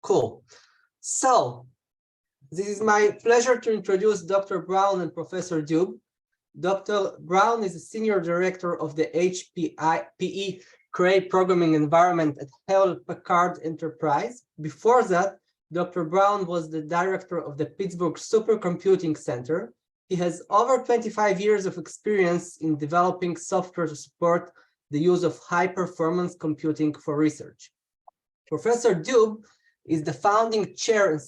Cool. So this is my pleasure to introduce Dr. Brawn and Professor Dube. Dr. Brawn is a senior director of the HPE Cray programming environment at Hewlett-Packard Enterprise. Before that, Dr. Brawn was the director of the Pittsburgh Supercomputing Center. He has over 25 years of experience in developing software to support the use of high-performance computing for research. Professor Dube is the founding chair and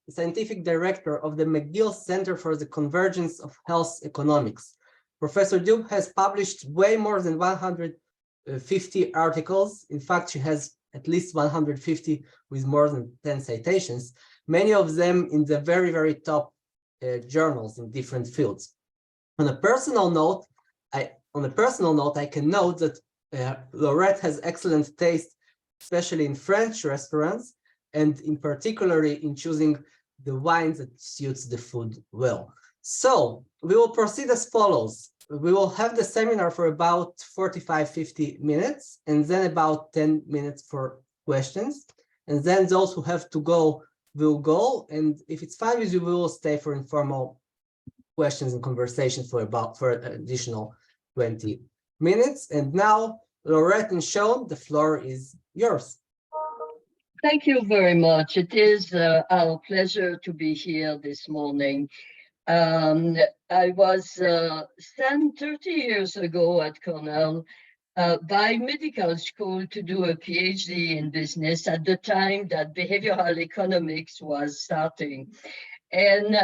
scientific director of the McGill Center for the Convergence of Health Economics. Professor Dube has published way more than 150 articles. In fact, she has at least 150 with more than 10 citations, many of them in the very, very top journals in different fields. On a personal note, I can note that Laurette has excellent taste, especially in French restaurants, and in particularly in choosing the wines that suits the food well. So we will proceed as follows. We will have the seminar for about 45-50 minutes, and then about 10 minutes for questions. And then those who have to go will go. And if it's fine with you, we will stay for informal questions and conversations for additional 20 minutes. And now, Laurette and Shawn, the floor is yours. Thank you very much. It is our pleasure to be here this morning. I was sent 30 years ago at Cornell by medical school to do a PhD in business at the time that behavioral economics was starting. And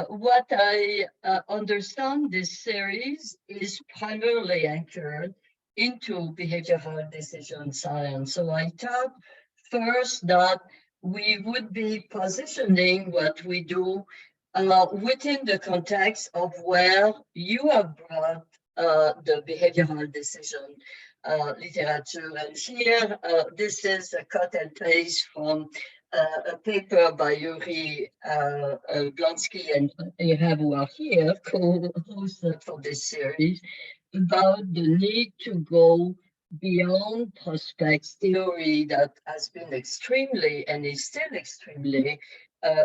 what I understand this series is primarily anchored into behavioral decision science. So I thought first that we would be positioning what we do within the context of where you have brought the behavioral decision literature. And here, this is a cut and paste from a paper by Yuri Blonsky and Ihab, who are here, co-hosts for this series, about the need to go beyond prospects theory that has been extremely and is still extremely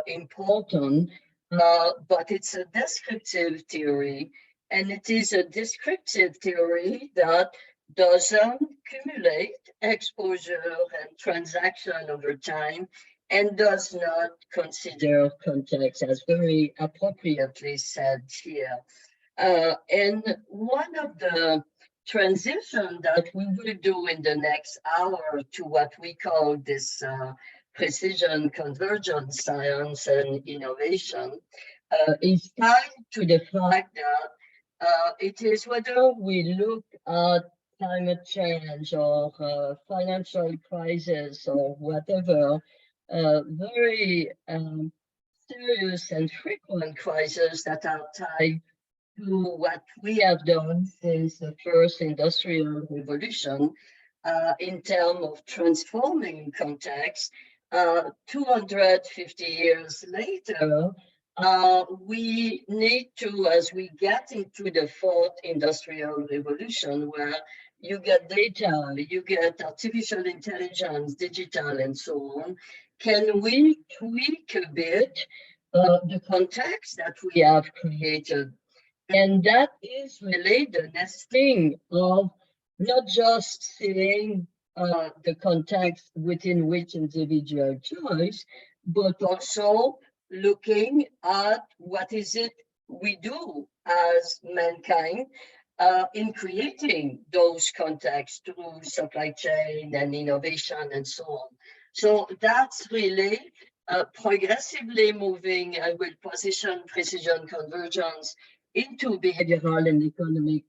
important. But it's a descriptive theory, and it is a descriptive theory that doesn't accumulate exposure and transaction over time and does not consider context, as very appropriately said here. And one of the transition that we will do in the next hour to what we call this precision convergence science and innovation is tied to the fact that it is whether we look at climate change or financial crisis or whatever, very serious and frequent crises that are tied to what we have done since the first industrial revolution in terms of transforming context. 250 years later, we need to, as we get into the fourth industrial revolution, where you get data, you get artificial intelligence, digital, and so on, can we tweak a bit the context that we have created? And that is really the nesting of not just seeing the context within which individual choice, but also looking at what is it we do as mankind in creating those contexts through supply chain and innovation and so on. So that's really progressively moving. I will position precision convergence into behavioral and economic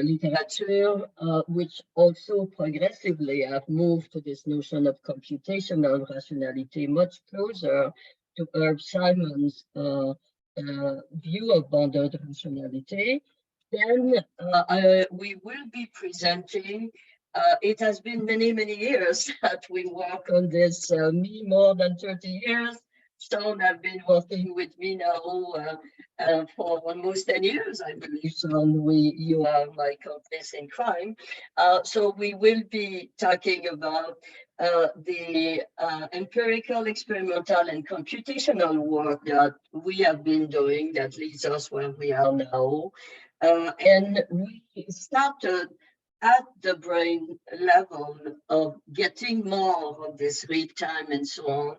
literature, which also progressively have moved to this notion of computational rationality, much closer to Herb Simon's view of bounded rationality. Then we will be presenting, it has been many, many years that we work on this, me more than 30 years. Shawn have been working with me now for almost 10 years, I believe. Shawn, you are my accomplice in crime. So we will be talking about the empirical, experimental, and computational work that we have been doing that leads us where we are now. And we started at the brain level of getting more of this read time and so on.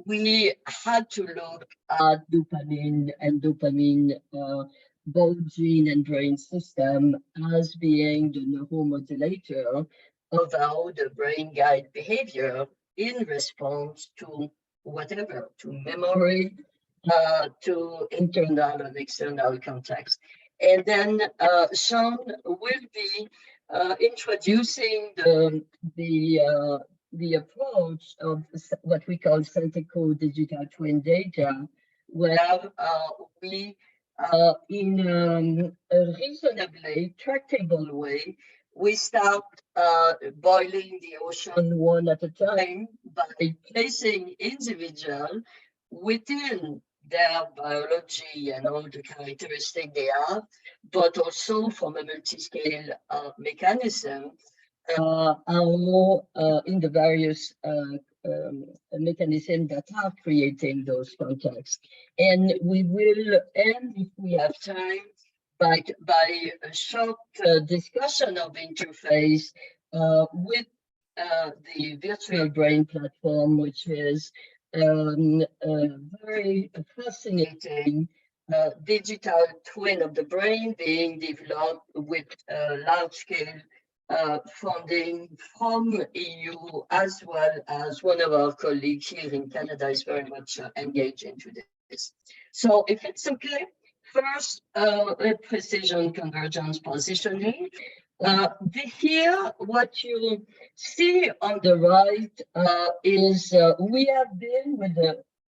We had to look at dopamine and dopamine, both gene and brain system, as being the neuromodulator of how the brain guide behavior in response to whatever, to memory, to internal and external context. And then Shawn will be introducing the approach of what we call SynthEco digital twin data, where we, in a reasonably tractable way, we start boiling the ocean one at a time by placing individuals within their biology and all the characteristics they have, but also from a multiscale mechanism, in the various mechanisms that are creating those contexts. And we will end, if we have time, by a short discussion of interface with the virtual brain platform, which is a very fascinating digital twin of the brain being developed with large-scale funding from EU, as well as one of our colleagues here in Canada is very much engaged into this. So if it's okay, first, precision convergence positioning. Here, what you see on the right is we have been with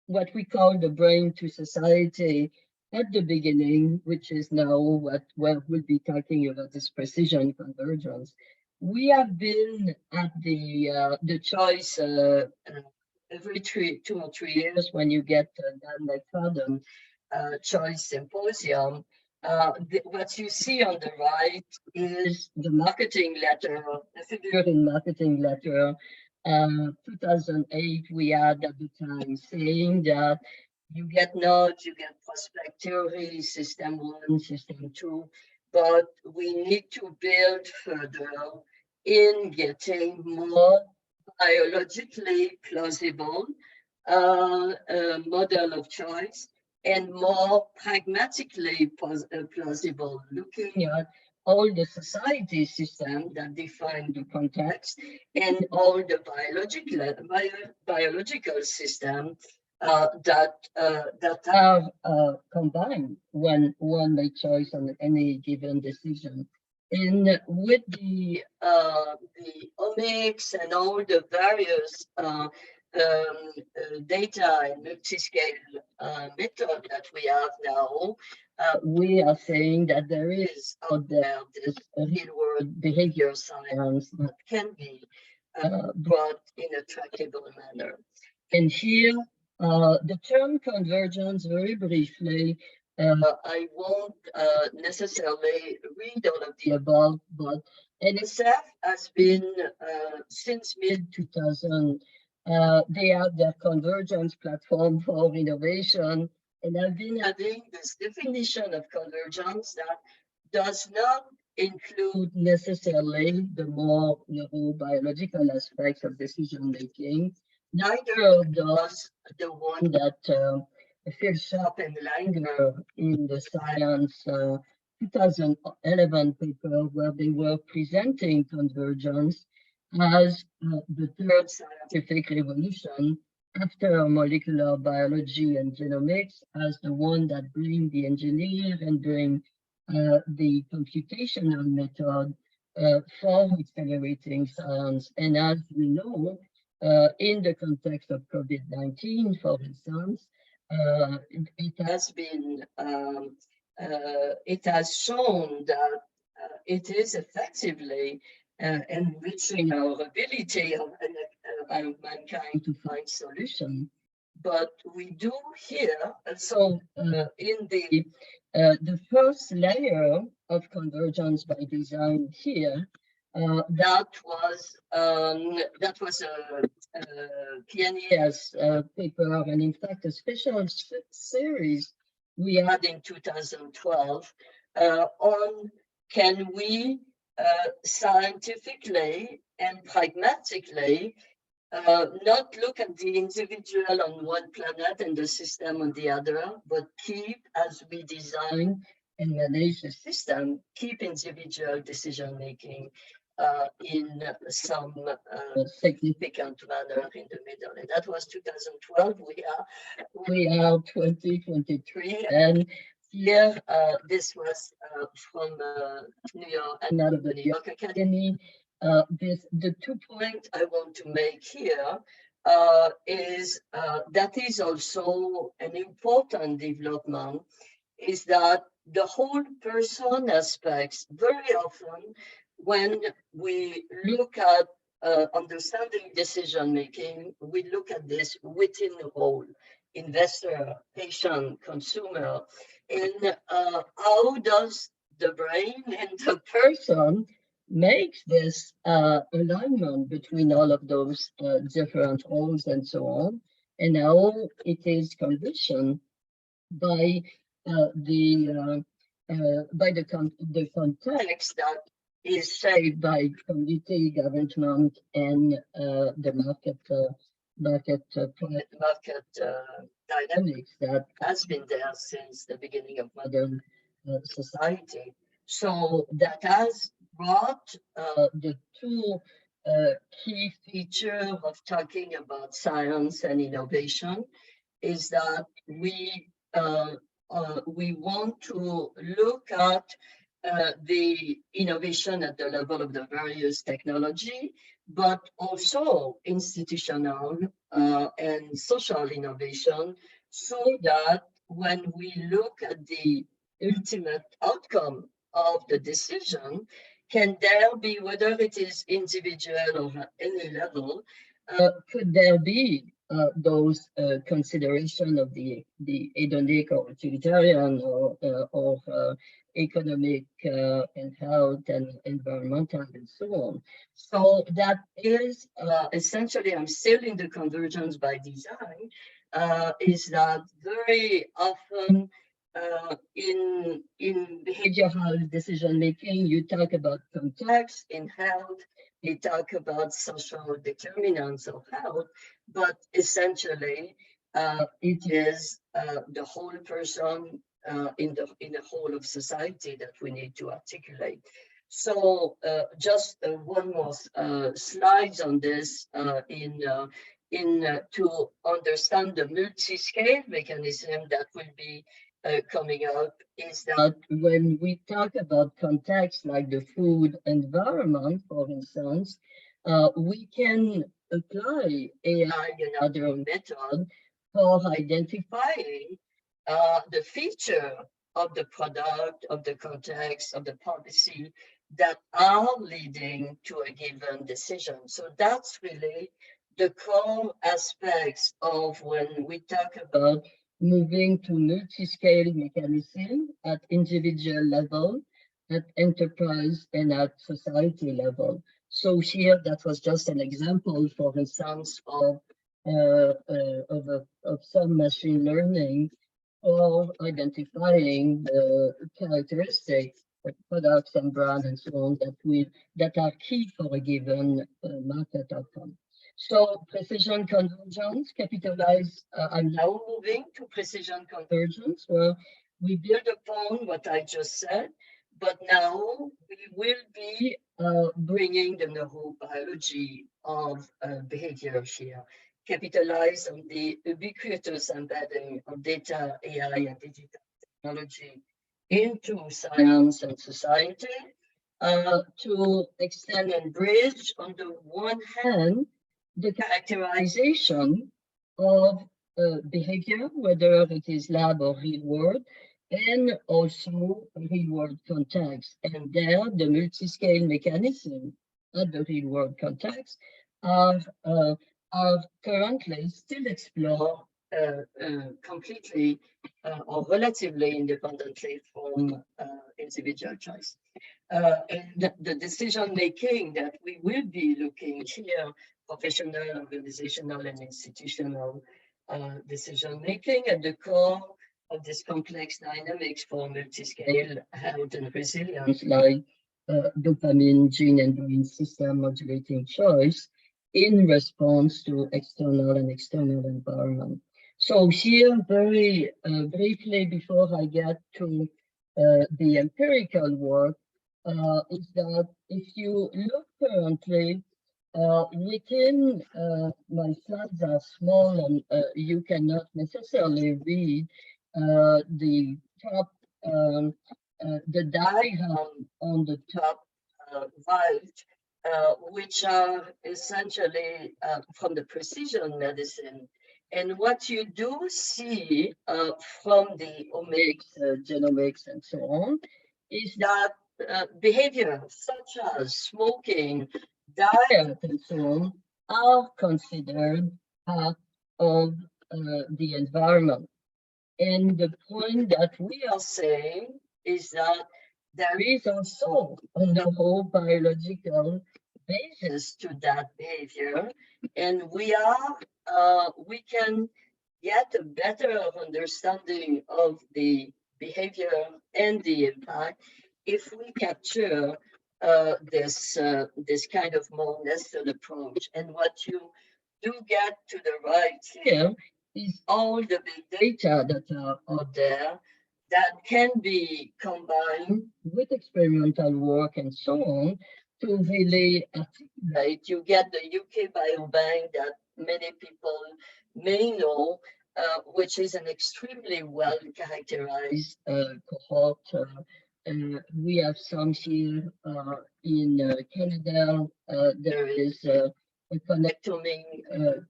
what we call the brain to society at the beginning, which is now what we'll be talking about, this precision convergence. We have been at the choice every 2 or 3 years when you get Dan McFadden choice symposium. What you see on the right is the marketing letter, the figure in marketing letter. 2008, we had at the time saying that you get nodes, you get prospect theory, system 1, system 2, but we need to build further in getting more biologically plausible model of choice and more pragmatically plausible, looking at all the society systems that define the context and all the biological systems that are combined when one makes choice on any given decision. And with the omics and all the various data and multiscale method that we have now, we are saying that there is out there this real world behavior science that can be brought in a trackable manner. And here, the term convergence, very briefly, I won't necessarily read all of the above, but NSF has been since mid-2000, they have their convergence platform for innovation, and I've been having this definition of convergence that does not include necessarily the more neurobiological aspects of decision making. Neither does the one that Phil Sharp and Langer in the Science 2011 paper, where they were presenting convergence as the third scientific revolution after molecular biology and genomics, as the one that bring the engineer and bring the computational method for accelerating science. And as we know, in the context of COVID-19, for instance, it has been, it has shown that it is effectively enriching our ability of mankind to find solutions. But we do here, so in the first layer of convergence by design here, That was a PNAS paper, and in fact, a special series we had in 2012 on can we scientifically and pragmatically not look at the individual on one planet and the system on the other, but keep, as we design and manage the system, keep individual decision making in some significant manner in the middle. And that was 2012. We are 2023, and here this was from New York and out of the New York Academy. The 2 points I want to make here is that is also an important development, is that the whole person aspects very often when we look at understanding decision making, we look at this within the whole investor, patient, consumer, and how does the brain and the person makes this alignment between all of those different roles and so on, and how it is conditioned by the context that is shaped by community, government, and the market dynamics that has been there since the beginning of modern society. So that has brought the two key features of talking about science and innovation is that we want to look at the innovation at the level of the various technology, but also institutional and social innovation, so that when we look at the ultimate outcome of the decision, can there be, whether it is individual or at any level, could there be those consideration of the hedonic or utilitarian or economic and health and environmental and so on. So that is essentially, I'm still in the convergence by design, is that very often in behavioral decision making, you talk about context. In health, you talk about social determinants of health, but essentially it is the whole person in the whole of society that we need to articulate. So just one more slides on this to understand the multi-scale mechanism that will be coming up, is that when we talk about context like the food environment, for instance, we can apply AI and other method for identifying the feature of the product, of the context, of the policy that are leading to a given decision. So that's really the core aspects of when we talk about moving to multi-scale mechanism at individual level, at enterprise, and at society level. So here, that was just an example, for instance, of some machine learning or identifying the characteristics of products and brands and so on that are key for a given market outcome. So precision convergence capitalize. I'm now moving to precision convergence, where we build upon what I just said, but now we will be bringing the neurobiology of behavior here, capitalize on the ubiquitous embedding of data, AI, and digital technology into science and society to extend and bridge, on the one hand, the characterization of behavior, whether it is lab or real world, and also real world context. And there, the multi-scale mechanism at the real world context are currently still explored completely or relatively independently from individual choice. And the decision making that we will be looking here, professional, organizational, and institutional decision making at the core of this complex dynamics for multiscale health and resilience, like dopamine gene and brain system modulating choice in response to external and external environment. So here, very briefly, before I get to the empirical work, is that if you look currently within my slides are small and you cannot necessarily read the top, the diagram on the top right, which are essentially from the precision medicine. And what you do see from the omics, genomics, and so on, is that behavior such as smoking, diet, and so on are considered part of the environment. And the point that we are saying is that there is also a whole biological basis to that behavior, and we can get a better understanding of the behavior and the impact if we capture this kind of more nested approach. And what you do get to the right here is all the big data that are out there that can be combined with experimental work and so on to really articulate. You get the UK Biobank that many people may know, which is an extremely well characterized cohort. We have some here in Canada. There is a connectomic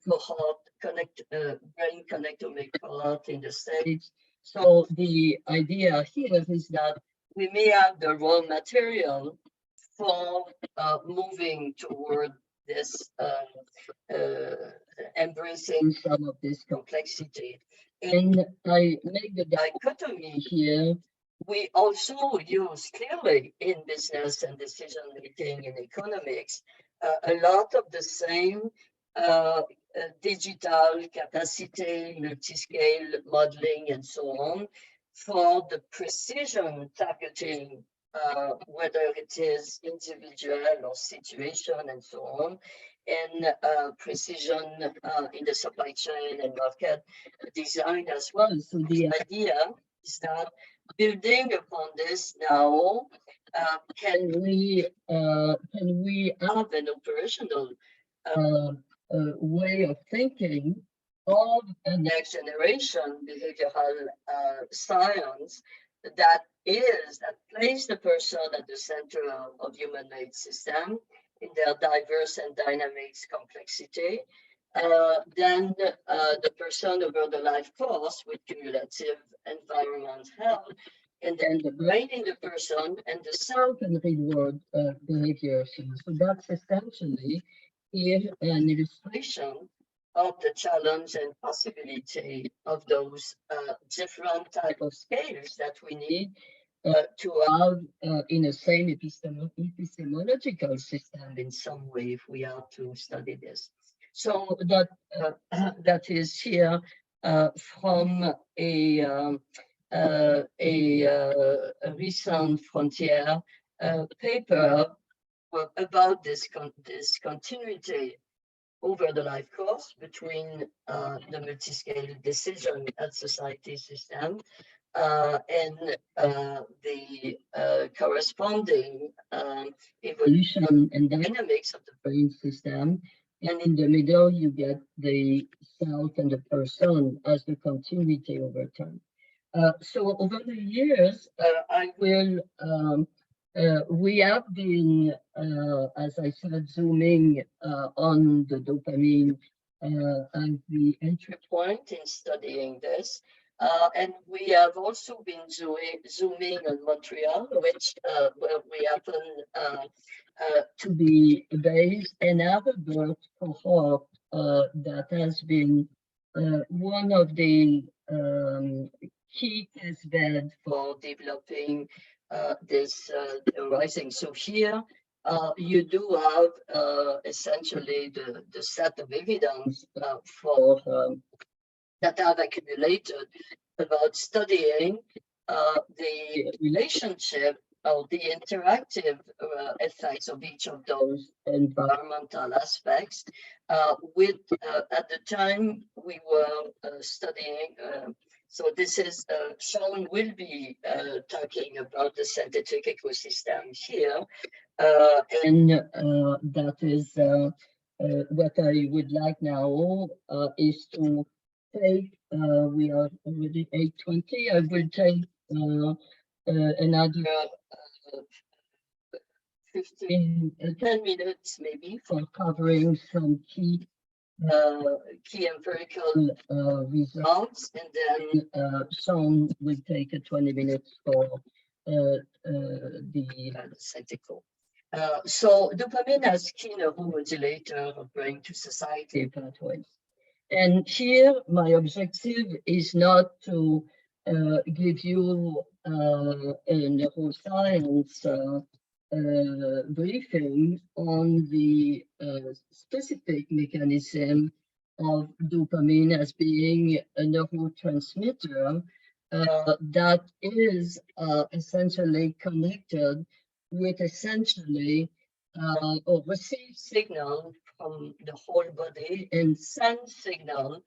cohort, brain connectomic cohort in the States. So the idea here is that we may have the raw material for moving toward this embracing some of this complexity. And I make the dichotomy here. We also use clearly in business and decision making in economics a lot of the same digital capacity, multiscale modeling, and so on for the precision targeting, whether it is individual or situation and so on, and precision in the supply chain and market design as well. So the idea is that building upon this now, can we have an operational way of thinking of a next generation behavioral science that places the person at the center of human-made system in their diverse and dynamics complexity. Then the person over the life course with cumulative environment health, and then the brain in the person and the self and reward behavior. So that's essentially here an illustration of the challenge and possibility of those different type of scales that we need to have in the same epistemological system in some way if we are to study this. So that that is here from a recent Frontier paper about this continuity over the life course between the multiscale decision and society system and the corresponding evolution and dynamics of the brain system. And in the middle, you get the self and the person as the continuity over time. So over the years, we have been, as I said, zooming on the dopamine as the entry point in studying this. And we have also been zooming on Montreal, where we happen to be based, and have a birth cohort that has been one of the key test beds for developing this theorizing. So here you do have essentially the set of evidence for that I've accumulated about studying the relationship or the interactive effects of each of those environmental aspects. With at the time we were studying. So this is Shawn will be talking about the synthetic ecosystem here, and that is what I would like now is to take. We are already 8:20. I will take another 10 minutes maybe for covering some key empirical results, and then Shawn will take 20 minutes for the SynthEco. So dopamine as key neuromodulator of brain to society pathways. And here my objective is not to give you a neuroscience briefing on the specific mechanism of dopamine as being a neurotransmitter that is essentially connected with essentially or receive signal from the whole body and send signal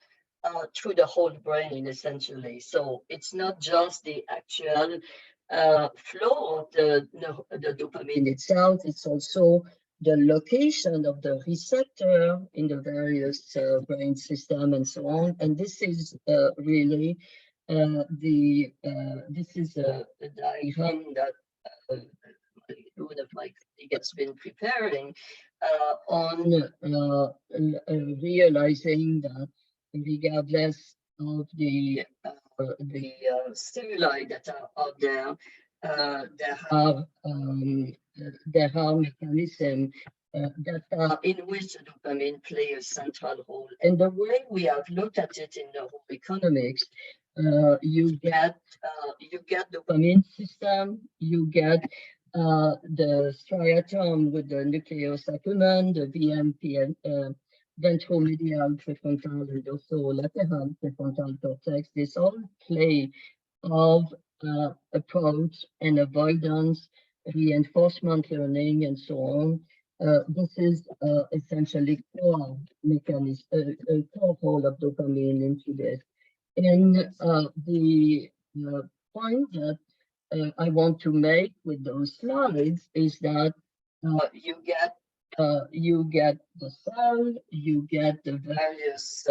through the whole brain essentially. So it's not just the actual flow of the dopamine itself, it's also the location of the receptor in the various brain system and so on. And this is really this is a diagram that one of my colleagues has been preparing on realizing that regardless of the stimuli that are out there, there are mechanisms that are in which the dopamine play a central role. And the way we have looked at it in neuroeconomics, you get dopamine system, you get the striatum with the nucleus accumbens, the VMP, ventromedial prefrontal, and also lateral prefrontal cortex. This all play of approach and avoidance, reinforcement learning, and so on. This is essentially core mechanism, core role of dopamine into this. And the point that I want to make with those slides is that you get the cell, you get the various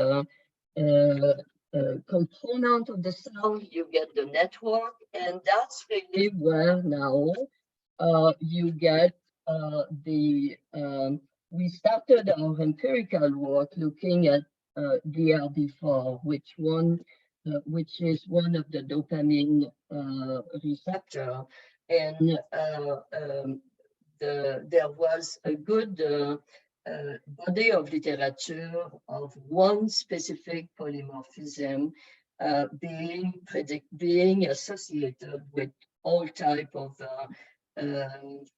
component of the cell, you get the network, and that's really where now you get we started our empirical work looking at DRD4, which is one of the dopamine receptor, and there was a good body of literature of one specific polymorphism being associated with all type of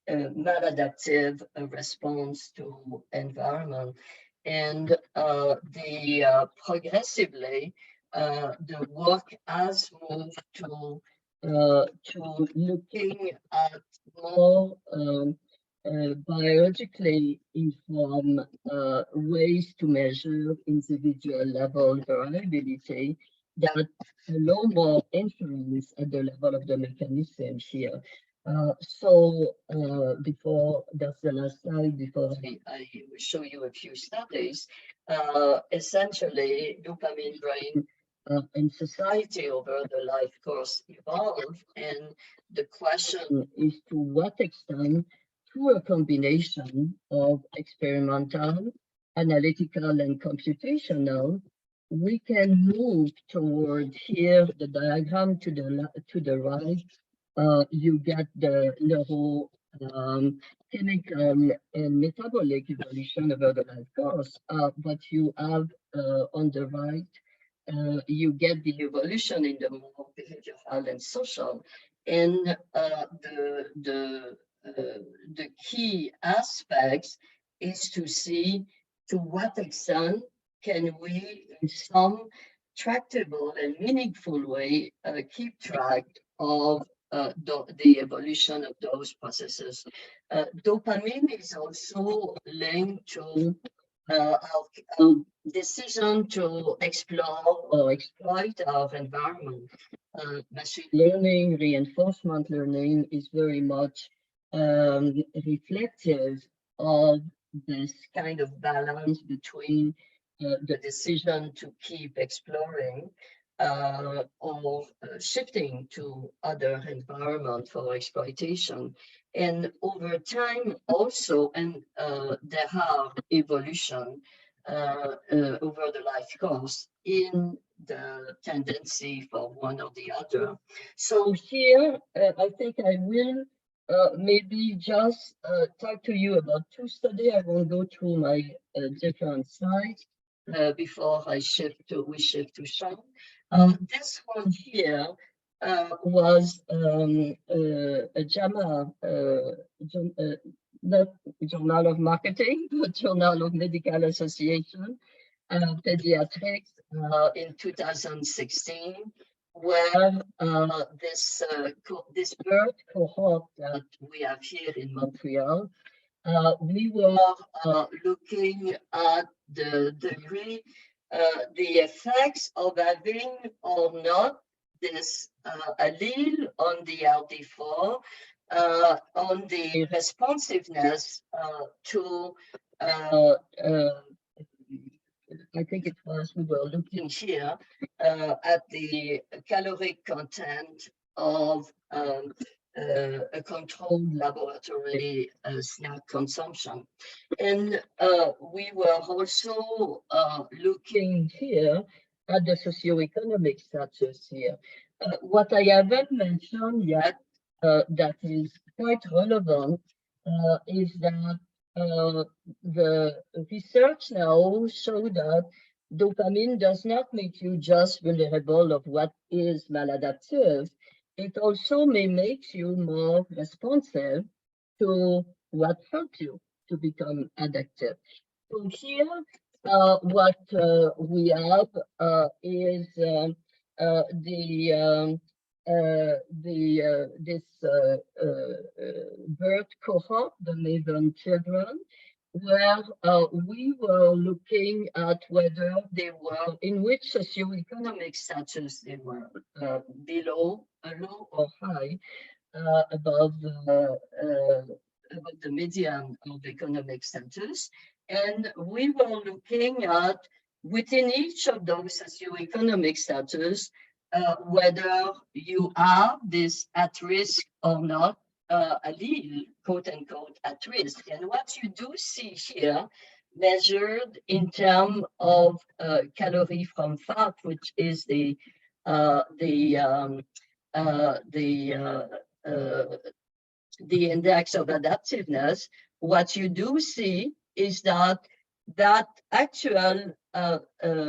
maladaptive response to environment, and progressively the work has moved to looking at more biologically informed ways to measure individual level variability that allow more influence at the level of the mechanism here. So before, that's the last slide, before I show you a few studies, essentially dopamine brain and society over the life course evolve, and the question is to what extent, through a combination of experimental, analytical, and computational, we can move toward here the diagram to the right. You get the chemical and metabolic evolution over the life course, but you have on the right you get the evolution in the more behavioral and social. And the key aspects is to see to what extent can we, in some tractable and meaningful way, keep track of the evolution of those processes. Dopamine is also linked to our decision to explore or exploit our environment. Machine learning, reinforcement learning is very much reflective of this kind of balance between the decision to keep exploring or shifting to other environment for exploitation. And over time also, and there are evolution over the life course in the tendency for one or the other. So here, I think I will maybe just talk to you about two studies. I won't go through my different slides before we shift to Shawn. This one here was a JAMA, not Journal of Marketing, but Journal of Medical Association, Pediatrics in 2016, where this bird cohort that we have here in Montreal, we were looking at the degree, the effects of having or not this allele on the LD4, on the responsiveness to I think it was, we were looking here at the caloric content of a controlled laboratory snack consumption. And we were also looking here at the socioeconomic status here. What I haven't mentioned yet that is quite relevant is that the research now show that dopamine does not make you just vulnerable of what is maladaptive. It also may make you more responsive to what helps you to become addictive. So here, what we have is this bird cohort, the Maven children, where we were looking at whether they were, in which socioeconomic status they were, below, low or high, above the median of economic status. And we were looking at, within each of those socioeconomic status, whether you are this at risk or not, allele, quote unquote, at risk. And what you do see here, measured in terms of calorie from fat, which is the index of adaptiveness, what you do see is that actual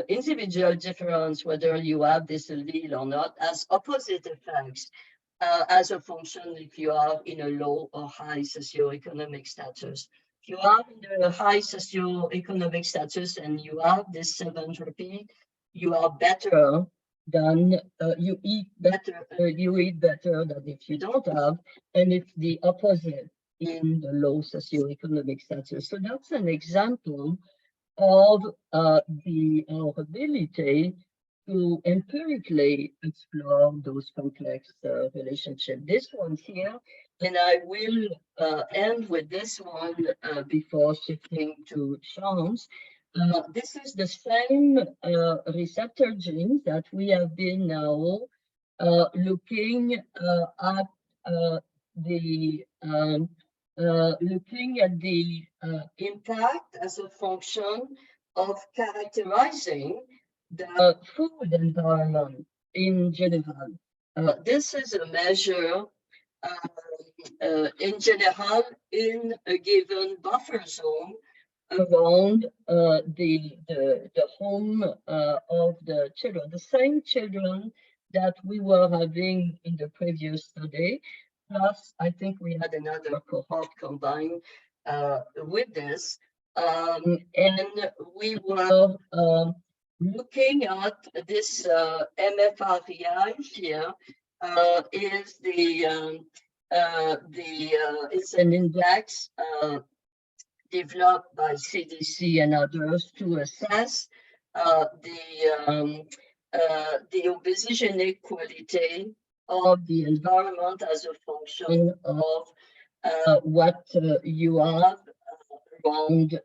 individual difference, whether you have this allele or not, has opposite effects as a function if you are in a low or high socioeconomic status. If you are in a high socioeconomic status and you have this 7 repeat, you are better than you eat better than if you don't have, and it's the opposite in the low socioeconomic status. So that's an example of our ability to empirically explore those complex relationships. This one here, and I will end with this one before shifting to Shawn's. This is the same receptor genes that we have been now looking at the impact as a function of characterizing the food environment in general. This is a measure in general in a given buffer zone around the home of the children, the same children that we were having in the previous study. Plus, I think we had another cohort combined with this. And we were looking at this MFREI here. Is it's an index developed by CDC and others to assess the obesogenic quality of the environment as a function of what you have around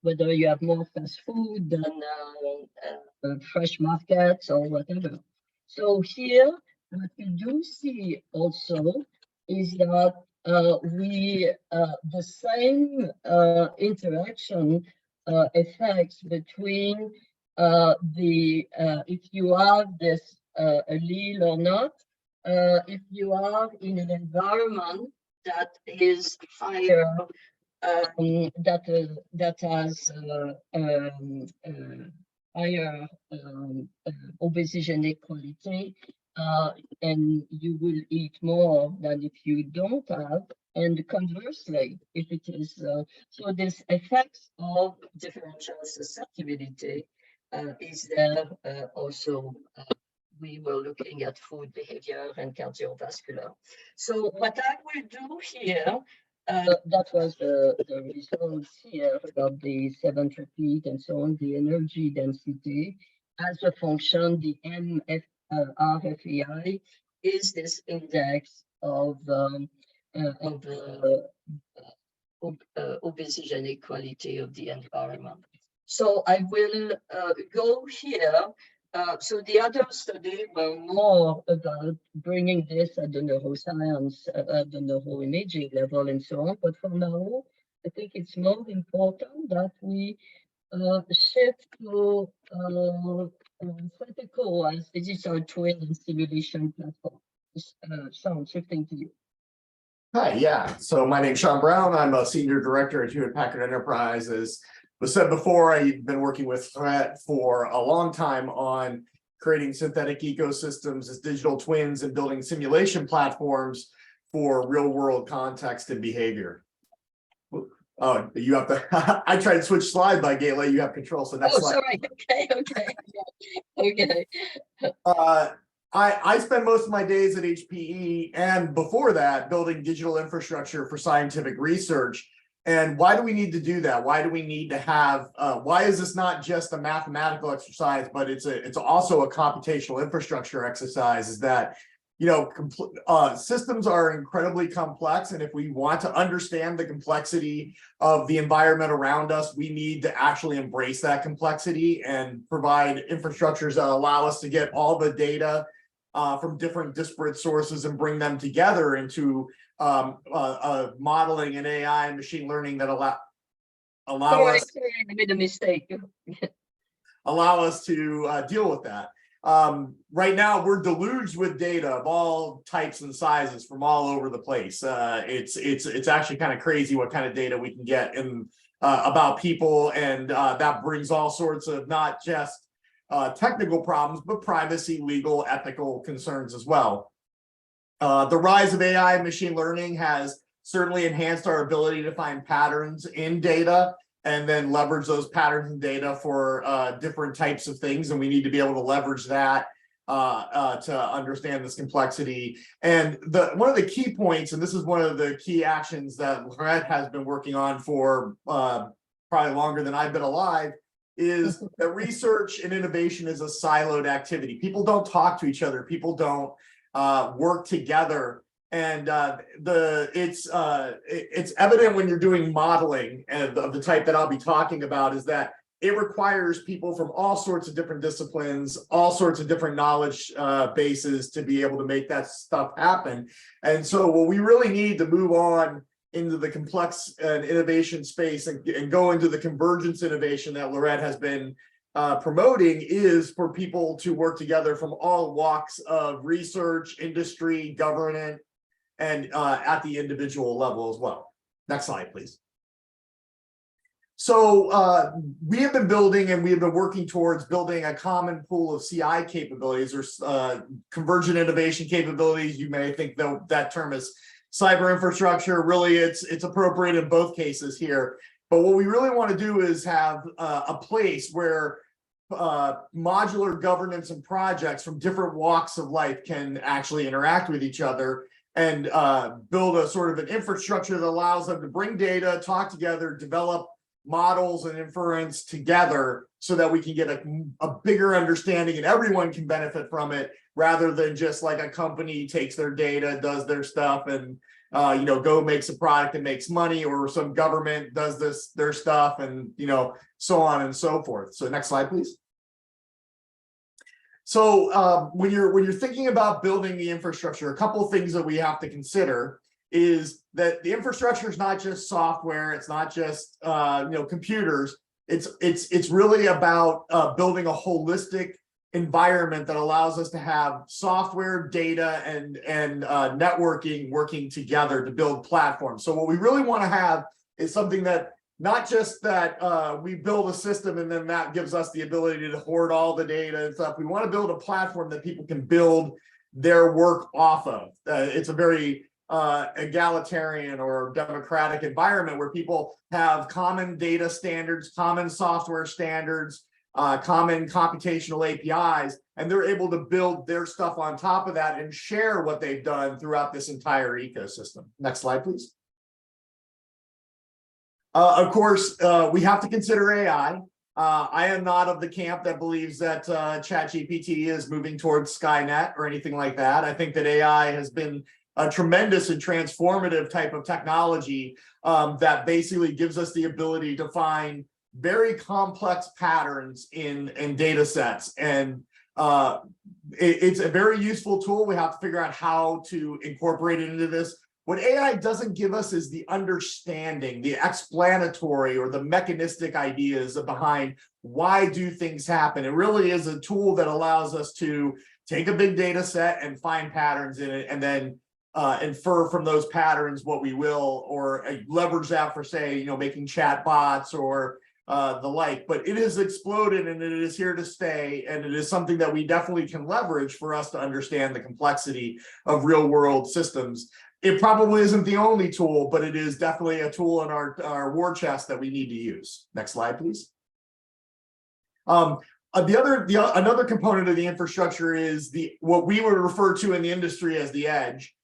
whether you have more fast food than fresh markets or whatever. So here, what we do see also is that the same interaction effects between if you have this allele or not, if you are in an environment that is higher, that has higher obesogenic quality, and you will eat more than if you don't have. And conversely, if it is so, this effects of differential susceptibility is there also. We were looking at food behavior and cardiovascular. So what I will do here, that was the results here about the 7th repeat and so on, the energy density as a function, the RFEI is this index of obesogenic quality of the environment. So I will go here. So the other study were more about bringing this at the neuroscience, at the neuroimaging level and so on. But for now, I think it's more important that we shift to SynthEco as digital twin and simulation platform. Shawn, shifting to you. Hi, yeah. So my name's Shawn Brawn. I'm a senior director at Hewlett Packard Enterprise. As was said before, I've been working with Laurette for a long time on creating synthetic ecosystems as digital twins and building simulation platforms for real world context and behavior. Oh, you have to, I tried to switch slide by Gayla, you have control, so next slide. Sorry, okay. I spend most of my days at HPE and before that building digital infrastructure for scientific research. And why do we need to do that? Why do we need to have, why is this not just a mathematical exercise, but it's also a computational infrastructure exercise? Is that, you know, systems are incredibly complex. And if we want to understand the complexity of the environment around us, we need to actually embrace that complexity and provide infrastructures that allow us to get all the data from different disparate sources and bring them together into modeling and AI and machine learning that allow us. Sorry, I made a mistake. Allow us to deal with that. Right now, we're deluged with data of all types and sizes from all over the place. It's actually kind of crazy what kind of data we can get in about people, and that brings all sorts of not just technical problems, but privacy, legal, ethical concerns as well. The rise of AI and machine learning has certainly enhanced our ability to find patterns in data and then leverage those patterns in data for different types of things. And we need to be able to leverage that to understand this complexity. And one of the key points, and this is one of the key actions that Laurette has been working on for probably longer than I've been alive, is that research and innovation is a siloed activity. People don't talk to each other. People don't work together. And it's evident when you're doing modeling of the type that I'll be talking about, is that it requires people from all sorts of different disciplines, all sorts of different knowledge bases to be able to make that stuff happen. And so what we really need to move on into the complex and innovation space and go into the convergence innovation that Laurette has been promoting is for people to work together from all walks of research, industry, government, and at the individual level as well. Next slide, please. So we have been building and we have been working towards building a common pool of CI capabilities or convergent innovation capabilities. You may think that term is cyber infrastructure. Really, it's appropriate in both cases here. But what we really want to do is have a place where modular governance and projects from different walks of life can actually interact with each other and build a sort of an infrastructure that allows them to bring data, talk together, develop models and inference together so that we can get a bigger understanding and everyone can benefit from it, rather than just like a company takes their data, does their stuff, and go makes a product and makes money, or some government does their stuff, and so on and so forth. So next slide, please. So when you're thinking about building the infrastructure, a couple of things that we have to consider is that the infrastructure is not just software, it's not just computers. It's really about building a holistic environment that allows us to have software, data, and networking working together to build platforms. So what we really want to have is something that not just that we build a system and then that gives us the ability to hoard all the data and stuff. We want to build a platform that people can build their work off of. It's a very egalitarian or democratic environment where people have common data standards, common software standards, common computational APIs, and they're able to build their stuff on top of that and share what they've done throughout this entire ecosystem. Next slide, please. Of course, we have to consider AI. I am not of the camp that believes that ChatGPT is moving towards Skynet or anything like that. I think that AI has been a tremendous and transformative type of technology that basically gives us the ability to find very complex patterns in data sets. And it's a very useful tool. We have to figure out how to incorporate it into this. What AI doesn't give us is the understanding, the explanatory or the mechanistic ideas behind why do things happen. It really is a tool that allows us to take a big data set and find patterns in it, and then infer from those patterns what we will, or leverage that for, say, making chat bots or the like. But it has exploded and it is here to stay, and it is something that we definitely can leverage for us to understand the complexity of real world systems. It probably isn't the only tool, but it is definitely a tool in our war chest that we need to use. Next slide, please. Another component of the infrastructure is what we would refer to in the industry as the edge,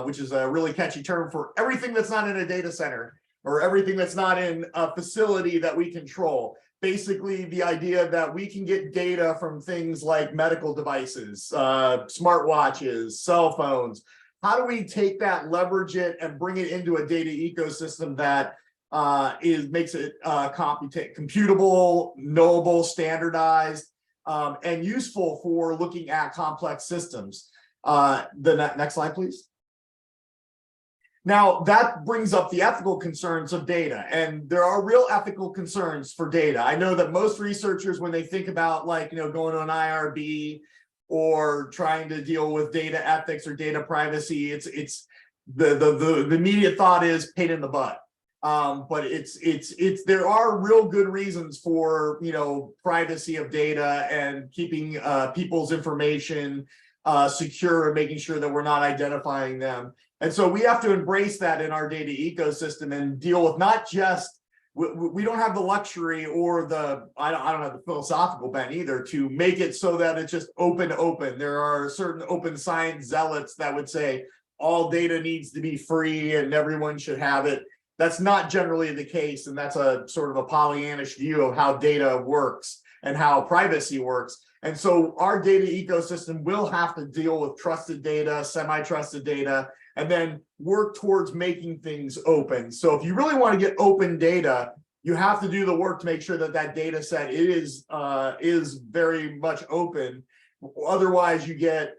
which is a really catchy term for everything that's not in a data center or everything that's not in a facility that we control. Basically, the idea that we can get data from things like medical devices, smartwatches, cell phones. How do we take that, leverage it, and bring it into a data ecosystem that makes it computable, knowable, standardized, and useful for looking at complex systems? The next slide, please. Now, that brings up the ethical concerns of data, and there are real ethical concerns for data. I know that most researchers, when they think about going to an IRB or trying to deal with data ethics or data privacy, it's the immediate thought is pain in the butt. But there are real good reasons for privacy of data and keeping people's information secure and making sure that we're not identifying them. And so we have to embrace that in our data ecosystem and deal with not just, we don't have the luxury or I don't have the philosophical bent either to make it so that it's just open. There are certain open science zealots that would say all data needs to be free and everyone should have it. That's not generally the case, and that's a sort of a Pollyannish view of how data works and how privacy works. And so our data ecosystem will have to deal with trusted data, semi-trusted data, and then work towards making things open. So if you really want to get open data, you have to do the work to make sure that that data set is very much open. Otherwise, you get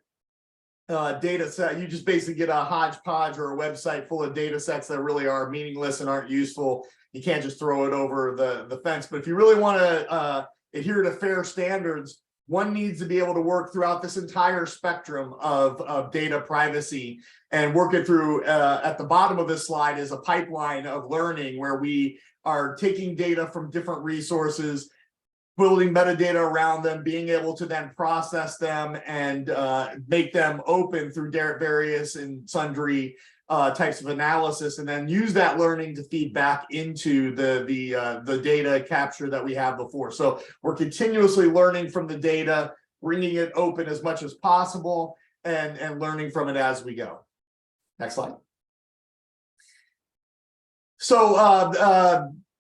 data set, you just basically get a hodgepodge or a website full of data sets that really are meaningless and aren't useful. You can't just throw it over the fence. But if you really want to adhere to fair standards, one needs to be able to work throughout this entire spectrum of data privacy and work it through. At the bottom of this slide is a pipeline of learning where we are taking data from different resources, building metadata around them, being able to then process them and make them open through various and sundry types of analysis, and then use that learning to feed back into the data capture that we have before. So we're continuously learning from the data, bringing it open as much as possible, and learning from it as we go. Next slide. So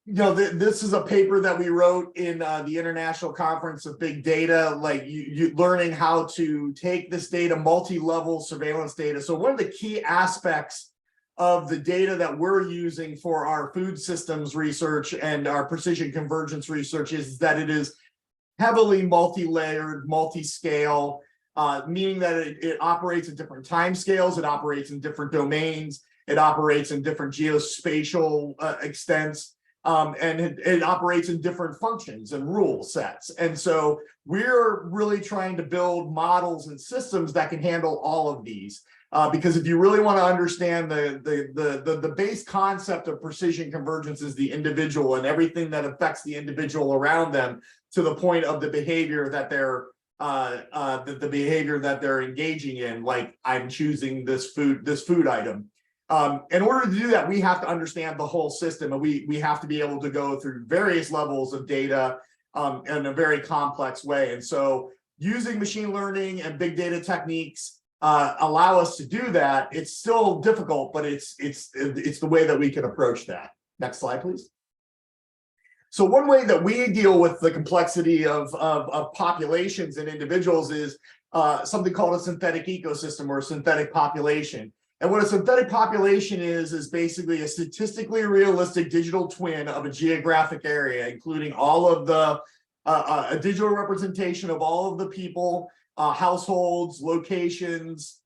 this is a paper that we wrote in the International Conference of Big Data, like you learning how to take this data, multi-level surveillance data. So one of the key aspects of the data that we're using for our food systems research and our precision convergence research is that it is heavily multi-layered, multi-scale, meaning that it operates at different time scales, it operates in different domains, it operates in different geospatial extents, and it operates in different functions and rule sets. And so we're really trying to build models and systems that can handle all of these. Because if you really want to understand the base concept of precision convergence is the individual and everything that affects the individual around them to the point of the behavior that they're the behavior that they're engaging in, like I'm choosing this food item. In order to do that, we have to understand the whole system, and we have to be able to go through various levels of data in a very complex way. And so using machine learning and big data techniques allow us to do that. It's still difficult, but it's the way that we can approach that. Next slide, please. So one way that we deal with the complexity of populations and individuals is something called a synthetic ecosystem or a synthetic population. And what a synthetic population is basically a statistically realistic digital twin of a geographic area, including all of the a digital representation of all of the people, households, locations,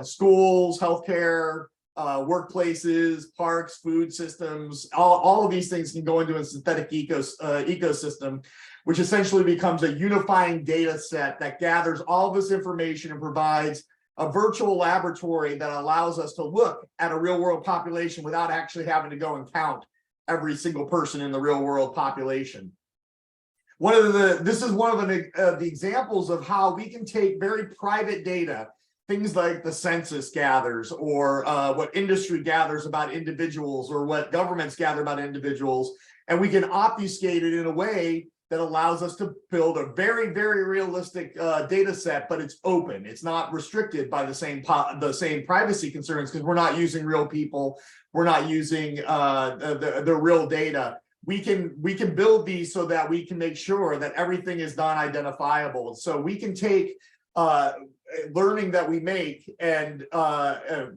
schools, healthcare, workplaces, parks, food systems. All of these things can go into a synthetic ecosystem, which essentially becomes a unifying data set that gathers all this information and provides a virtual laboratory that allows us to look at a real world population without actually having to go and count every single person in the real world population. This is one of the examples of how we can take very private data, things like the census gathers, or what industry gathers about individuals, or what governments gather about individuals, and we can obfuscate it in a way that allows us to build a very, very realistic data set, but it's open. It's not restricted by the same privacy concerns, because we're not using real people. We're not using the real data. We can build these so that we can make sure that everything is non-identifiable. So we can take learning that we make and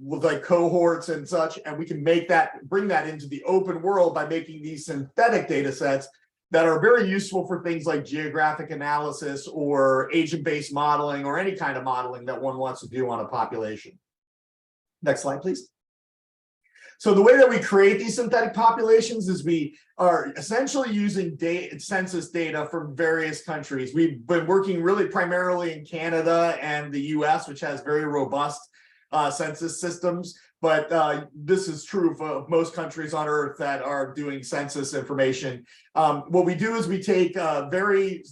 with like cohorts and such, and we can bring that into the open world by making these synthetic data sets that are very useful for things like geographic analysis or agent-based modeling or any kind of modeling that one wants to do on a population. Next slide, please. So the way that we create these synthetic populations is we are essentially using census data from various countries. We've been working really primarily in Canada and the US, which has very robust census systems. But this is true for most countries on Earth that are doing census information. What we do is we take very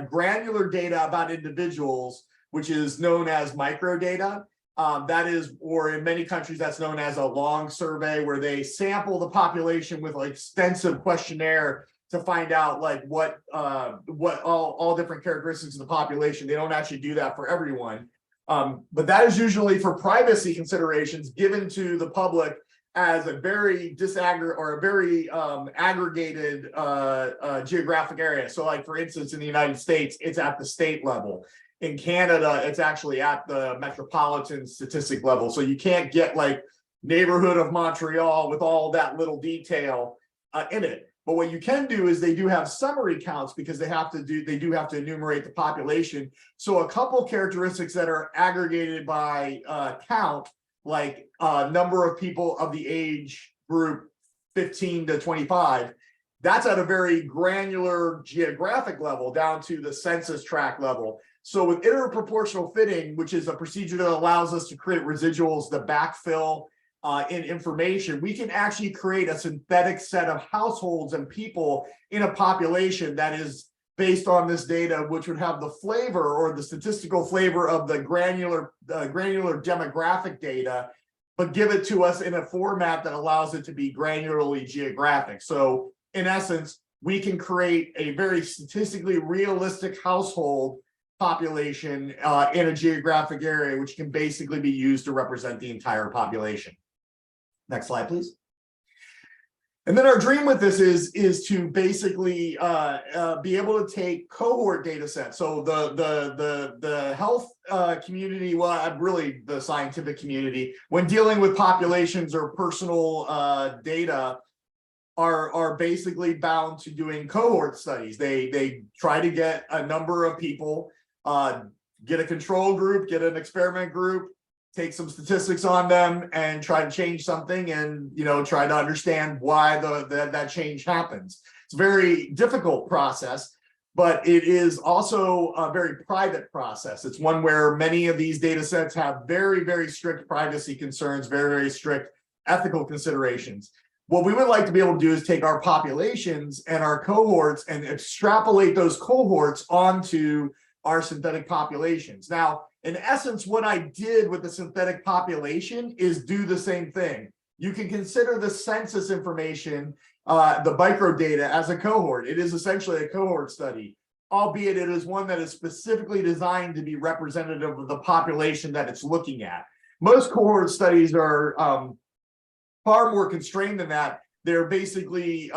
granular data about individuals, which is known as microdata. That is, or in many countries, that's known as a long survey, where they sample the population with an extensive questionnaire to find out like what all different characteristics of the population. They don't actually do that for everyone. But that is usually for privacy considerations given to the public as a very aggregated geographic area. So like, for instance, in the United States, it's at the state level. In Canada, it's actually at the metropolitan statistic level. So you can't get like neighborhood of Montreal with all that little detail in it. But what you can do is they do have summary counts, because they do have to enumerate the population. So a couple characteristics that are aggregated by count, like number of people of the age group 15 to 25, that's at a very granular geographic level down to the census tract level. So with interproportional fitting, which is a procedure that allows us to create residuals that backfill in information, we can actually create a synthetic set of households and people in a population that is based on this data, which would have the flavor or the statistical flavor of the granular demographic data, but give it to us in a format that allows it to be granularly geographic. So in essence, we can create a very statistically realistic household population in a geographic area, which can basically be used to represent the entire population. Next slide, please. And then our dream with this is to basically be able to take cohort data sets. So the health community, well, really the scientific community, when dealing with populations or personal data, are basically bound to doing cohort studies. They try to get a number of people, get a control group, get an experiment group, take some statistics on them and try to change something and, you know, try to understand why that change happens. It's a very difficult process, but it is also a very private process. It's one where many of these data sets have very, very strict privacy concerns, very, very strict ethical considerations. What we would like to be able to do is take our populations and our cohorts and extrapolate those cohorts onto our synthetic populations. Now, in essence, what I did with the synthetic population is do the same thing. You can consider the census information, the microdata, as a cohort. It is essentially a cohort study, albeit it is one that is specifically designed to be representative of the population that it's looking at. Most cohort studies are far more constrained than that. They're basically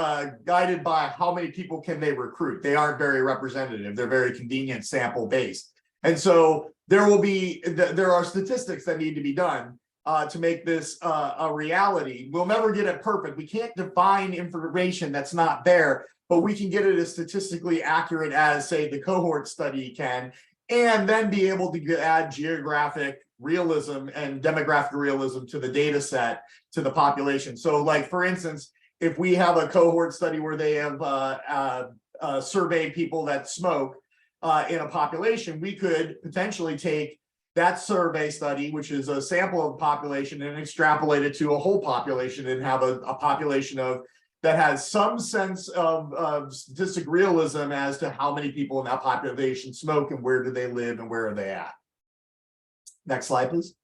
guided by how many people can they recruit. They aren't very representative. They're very convenient sample based. And so there are statistics that need to be done to make this a reality. We'll never get it perfect. We can't define information that's not there, but we can get it as statistically accurate as, say, the cohort study can, and then be able to add geographic realism and demographic realism to the data set, to the population. So like, for instance, if we have a cohort study where they have surveyed people that smoke in a population, we could potentially take that survey study, which is a sample of the population, and extrapolate it to a whole population and have a population that has some sense of statistic realism as to how many people in that population smoke and where do they live and where are they at. Next slide, please.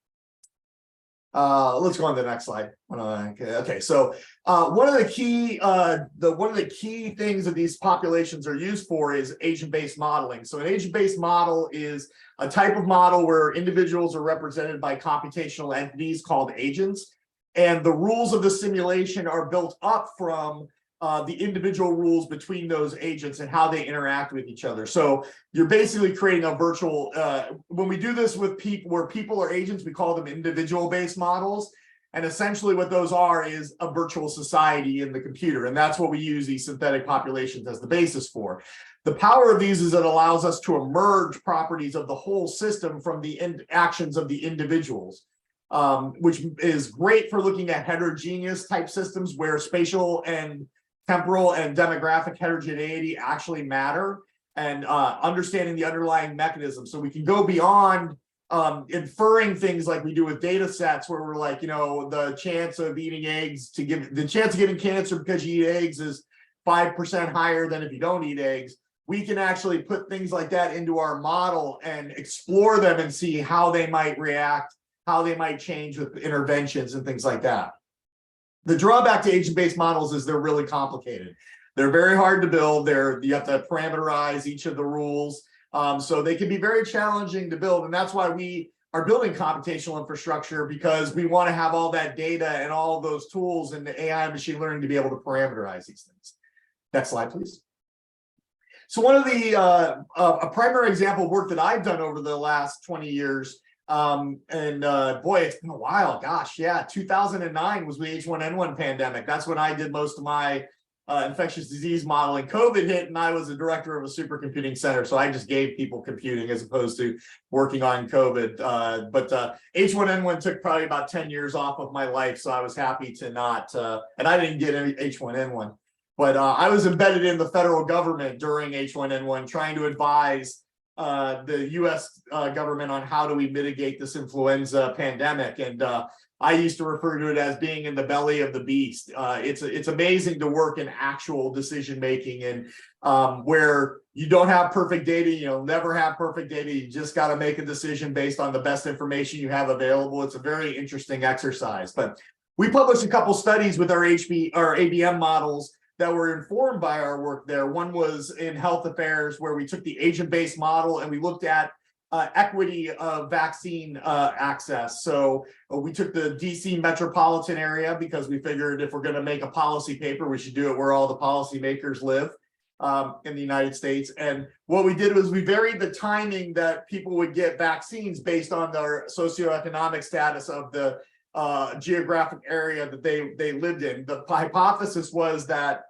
Let's go on to the next slide. Okay, so one of the key things that these populations are used for is agent-based modeling. So an agent-based model is a type of model where individuals are represented by computational entities called agents, and the rules of the simulation are built up from the individual rules between those agents and how they interact with each other. So you're basically creating a virtual, when we do this with people, where people are agents, we call them individual-based models. And essentially what those are is a virtual society in the computer. And that's what we use these synthetic populations as the basis for. The power of these is it allows us to emerge properties of the whole system from the actions of the individuals. Which is great for looking at heterogeneous type systems where spatial and temporal and demographic heterogeneity actually matter, and understanding the underlying mechanism. So we can go beyond inferring things like we do with data sets where we're like, you know, the chance of eating eggs the chance of getting cancer because you eat eggs is 5% higher than if you don't eat eggs. We can actually put things like that into our model and explore them and see how they might react, how they might change with interventions and things like that. The drawback to agent-based models is they're really complicated. They're very hard to build. You have to parameterize each of the rules. So they can be very challenging to build. And that's why we are building computational infrastructure, because we want to have all that data and all those tools and the AI and machine learning to be able to parameterize these things. Next slide, please. So one of the a primary example of work that I've done over the last 20 years, boy, it's been a while. Gosh, yeah, 2009 was the H1N1 pandemic. That's when I did most of my infectious disease modeling. COVID hit, and I was the director of a supercomputing center, so I just gave people computing as opposed to working on COVID. But H1N1 took probably about 10 years off of my life, so I was happy to not. And I didn't get any H1N1, but I was embedded in the federal government during H1N1, trying to advise the U.S. government on how do we mitigate this influenza pandemic. And I used to refer to it as being in the belly of the beast. It's amazing to work in actual decision making, and where you don't have perfect data, you'll never have perfect data. You just got to make a decision based on the best information you have available. It's a very interesting exercise. But we published a couple studies with our ABM models that were informed by our work there. One was in health affairs, where we took the agent-based model and we looked at equity of vaccine access. So we took the DC metropolitan area because we figured if we're going to make a policy paper, we should do it where all the policymakers live in the United States. And what we did was we varied the timing that people would get vaccines based on their socioeconomic status of the geographic area that they lived in. The hypothesis was that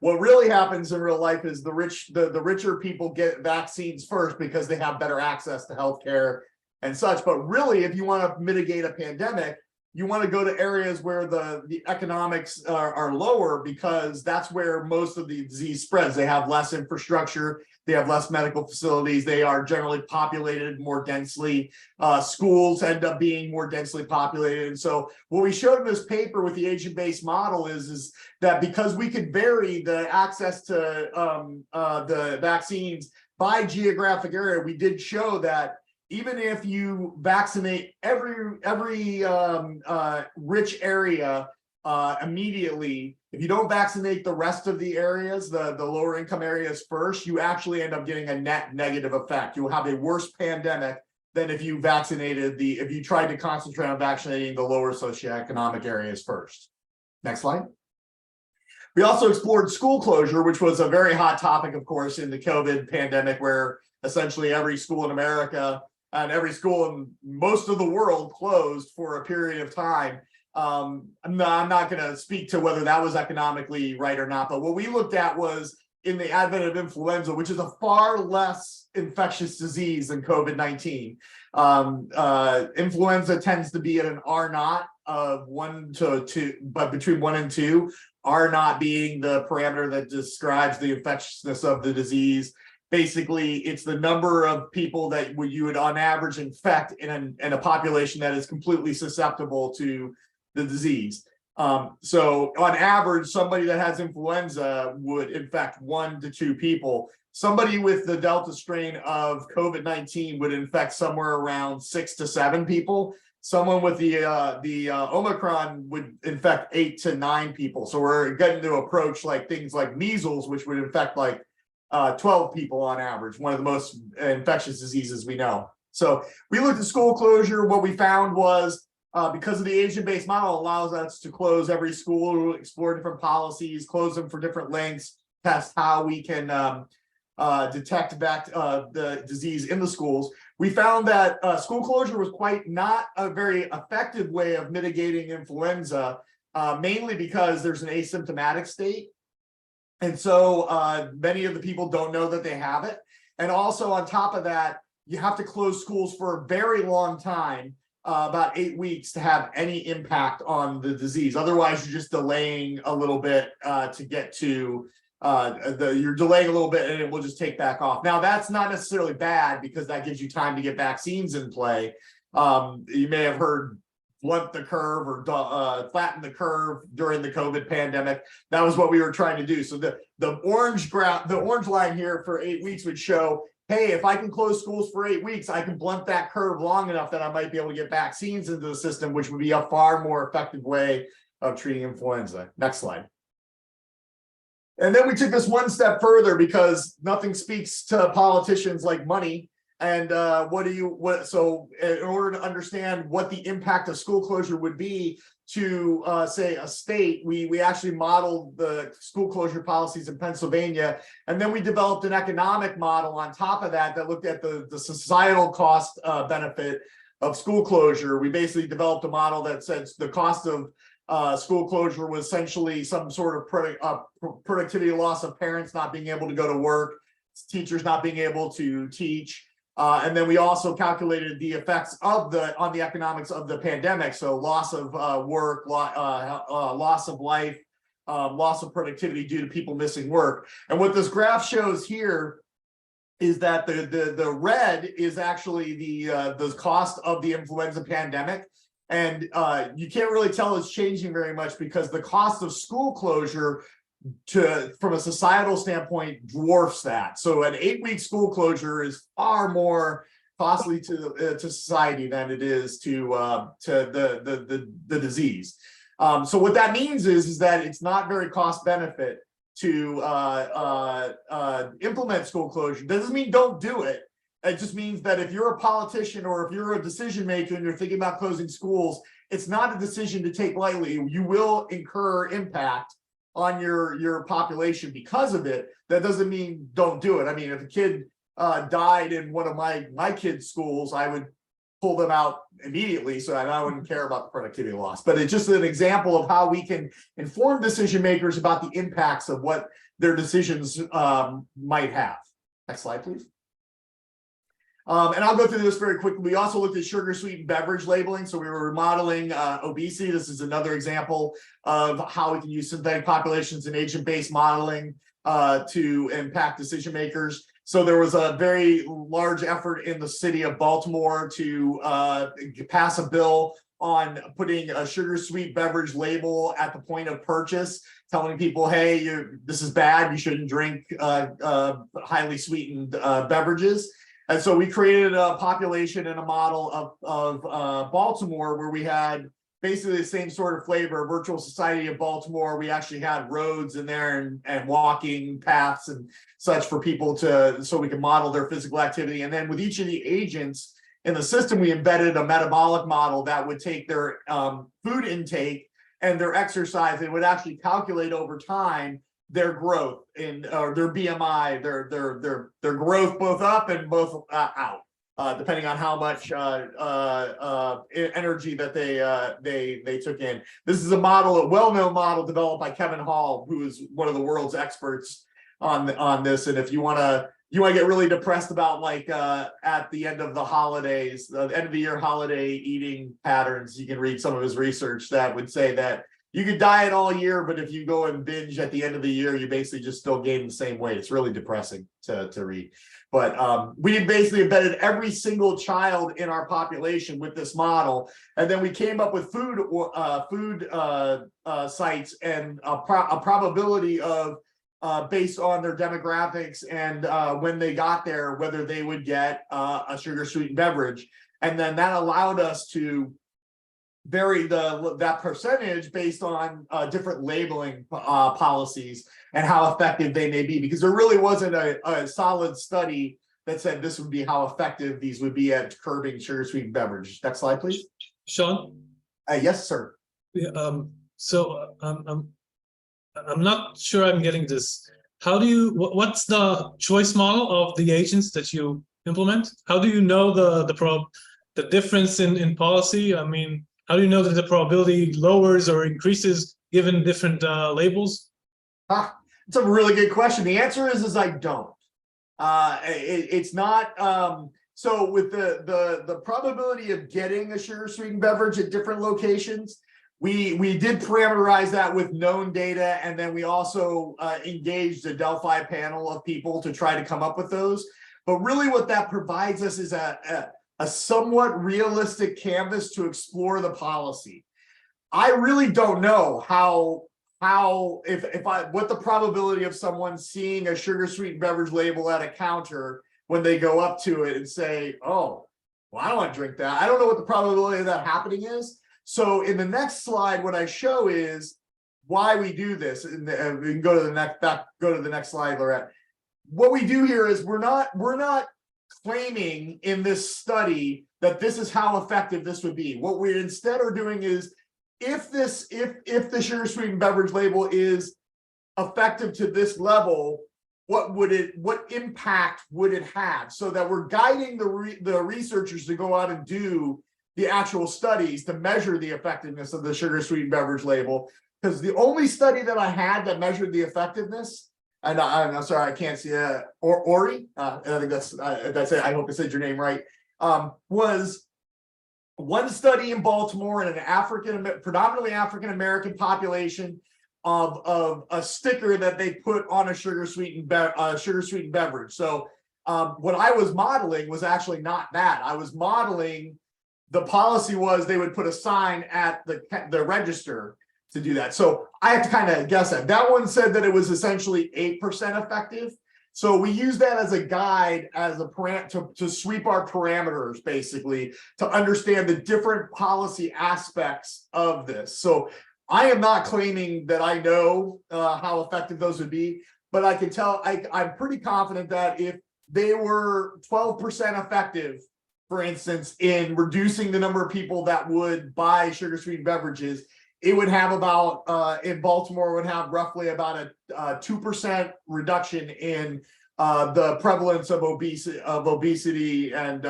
what really happens in real life is the richer people get vaccines first because they have better access to healthcare and such. But really, if you want to mitigate a pandemic, you want to go to areas where the economics are lower, because that's where most of the disease spreads. They have less infrastructure, they have less medical facilities, they are generally populated more densely. Schools end up being more densely populated. And so what we showed in this paper with the agent-based model is that because we could vary the access to the vaccines by geographic area, we did show that even if you vaccinate every rich area immediately, if you don't vaccinate the rest of the areas, the lower income areas first, you actually end up getting a net negative effect. You'll have a worse pandemic than if you if you tried to concentrate on vaccinating the lower socioeconomic areas first. Next slide. We also explored school closure, which was a very hot topic, of course, in the COVID pandemic, where essentially every school in America and every school in most of the world closed for a period of time. I'm not going to speak to whether that was economically right or not, but what we looked at was in the advent of influenza, which is a far less infectious disease than COVID-19. Influenza tends to be at an R0 of 1 to 2, but between 1 and 2, R0 being the parameter that describes the infectiousness of the disease. Basically, it's the number of people that you would on average infect in a population that is completely susceptible to the disease. So on average, somebody that has influenza would infect 1 to 2 people. Somebody with the Delta strain of COVID-19 would infect somewhere around 6 to 7 people. Someone with the Omicron would infect 8 to 9 people. So we're getting to approach like things like measles, which would infect like 12 people on average, one of the most infectious diseases we know. So we looked at school closure. What we found was because of the agent-based model allows us to close every school, explore different policies, close them for different lengths, test how we can detect the disease in the schools. We found that school closure was not a very effective way of mitigating influenza, mainly because there's an asymptomatic state. And so many of the people don't know that they have it. And also on top of that, you have to close schools for a very long time, about 8 weeks, to have any impact on the disease. Otherwise, you're just delaying a little bit to get to you're delaying a little bit and it will just take back off. Now, that's not necessarily bad because that gives you time to get vaccines in play. You may have heard blunt the curve or flatten the curve during the COVID pandemic. That was what we were trying to do. So the orange line here for 8 weeks would show, hey, if I can close schools for 8 weeks, I can blunt that curve long enough that I might be able to get vaccines into the system, which would be a far more effective way of treating influenza. Next slide. And then we took this one step further because nothing speaks to politicians like money. And so in order to understand what the impact of school closure would be to say a state, we actually modeled the school closure policies in Pennsylvania. And then we developed an economic model on top of that looked at the societal cost benefit of school closure. We basically developed a model that said the cost of school closure was essentially some sort of productivity loss of parents not being able to go to work, teachers not being able to teach. And then we also calculated the effects on the economics of the pandemic. So loss of work, loss of life, loss of productivity due to people missing work. And what this graph shows here is that the red is actually the cost of the influenza pandemic. And you can't really tell it's changing very much because the cost of school closure from a societal standpoint dwarfs that. So an 8-week school closure is far more costly to society than it is to the disease. So what that means is that it's not very cost benefit to implement school closure. Doesn't mean don't do it. It just means that if you're a politician or if you're a decision maker and you're thinking about closing schools, it's not a decision to take lightly. You will incur impact on your population because of it. That doesn't mean don't do it. I mean, if a kid died in one of my kids' schools, I would pull them out immediately, so I wouldn't care about the productivity loss. But it's just an example of how we can inform decision makers about the impacts of what their decisions might have. Next slide, please. And I'll go through this very quickly. We also looked at sugar sweetened beverage labeling. So we were modeling obesity. This is another example of how we can use synthetic populations and agent-based modeling to impact decision makers. So there was a very large effort in the city of Baltimore to pass a bill on putting a sugar sweet beverage label at the point of purchase, telling people, hey, this is bad, you shouldn't drink highly sweetened beverages. And so we created a population and a model of Baltimore where we had basically the same sort of flavor, virtual society of Baltimore. We actually had roads in there and walking paths and such for people so we could model their physical activity. And then with each of the agents in the system, we embedded a metabolic model that would take their food intake and their exercise. It would actually calculate over time their growth in their BMI, their growth both up and both out, depending on how much energy that they took in. This is a well-known model developed by Kevin Hall, who is one of the world's experts on this. And if you want to get really depressed about at the end of the holidays, the end of the year holiday eating patterns, you can read some of his research that would say that you could diet all year, but if you go and binge at the end of the year, you basically just still gain the same weight. It's really depressing to read. But we basically embedded every single child in our population with this model. And then we came up with food sites and a probability of based on their demographics and when they got there, whether they would get a sugar sweetened beverage. And then that allowed us to vary that percentage based on different labeling policies and how effective they may be, because there really wasn't a solid study that said this would be how effective these would be at curbing sugar sweetened beverage. Next slide, please. Shawn? Yes, sir. Yeah, so I'm not sure I'm getting this. How do you, what's the choice model of the agents that you implement? How do you know the difference in policy? I mean, how do you know that the probability lowers or increases given different labels? It's a really good question. The answer is I don't. It's not. So with the probability of getting a sugar sweetened beverage at different locations, we did parameterize that with known data, and then we also engaged a Delphi panel of people to try to come up with those. But really, what that provides us is a somewhat realistic canvas to explore the policy. I really don't know what the probability of someone seeing a sugar sweetened beverage label at a counter when they go up to it and say, oh, well, I don't want to drink that. I don't know what the probability of that happening is. So in the next slide, what I show is why we do this. And we can go to the next slide, Laurette. What we do here is we're not claiming in this study that this is how effective this would be. What we instead are doing is if the sugar sweetened beverage label is effective to this level, what impact would it have? So that we're guiding the researchers to go out and do the actual studies to measure the effectiveness of the sugar sweetened beverage label. Because the only study that I had that measured the effectiveness, and I'm sorry, I can't see Ori. I think that's it. I hope I said your name right. Was one study in Baltimore in an predominantly African American population of a sticker that they put on a sugar sweetened beverage. So what I was modeling was actually not that. I was modeling the policy was they would put a sign at the register to do that. So I have to kind of guess that. That one said that it was essentially 8% effective. So we use that as a guide, as a to sweep our parameters, basically, to understand the different policy aspects of this. So I am not claiming that I know how effective those would be, but I can tell I'm pretty confident that if they were 12% effective, for instance, in reducing the number of people that would buy sugar-sweetened beverages, it would have about, in Baltimore, would have roughly about a 2% reduction in the prevalence of obesity and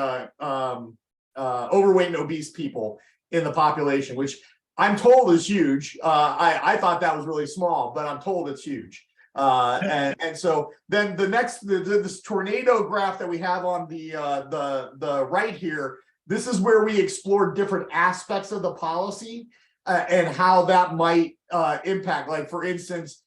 overweight and obese people in the population, which I'm told is huge. I thought that was really small, but I'm told it's huge. And so then the next, this tornado graph that we have on the right here, this is where we explore different aspects of the policy and how that might impact. Like, for instance,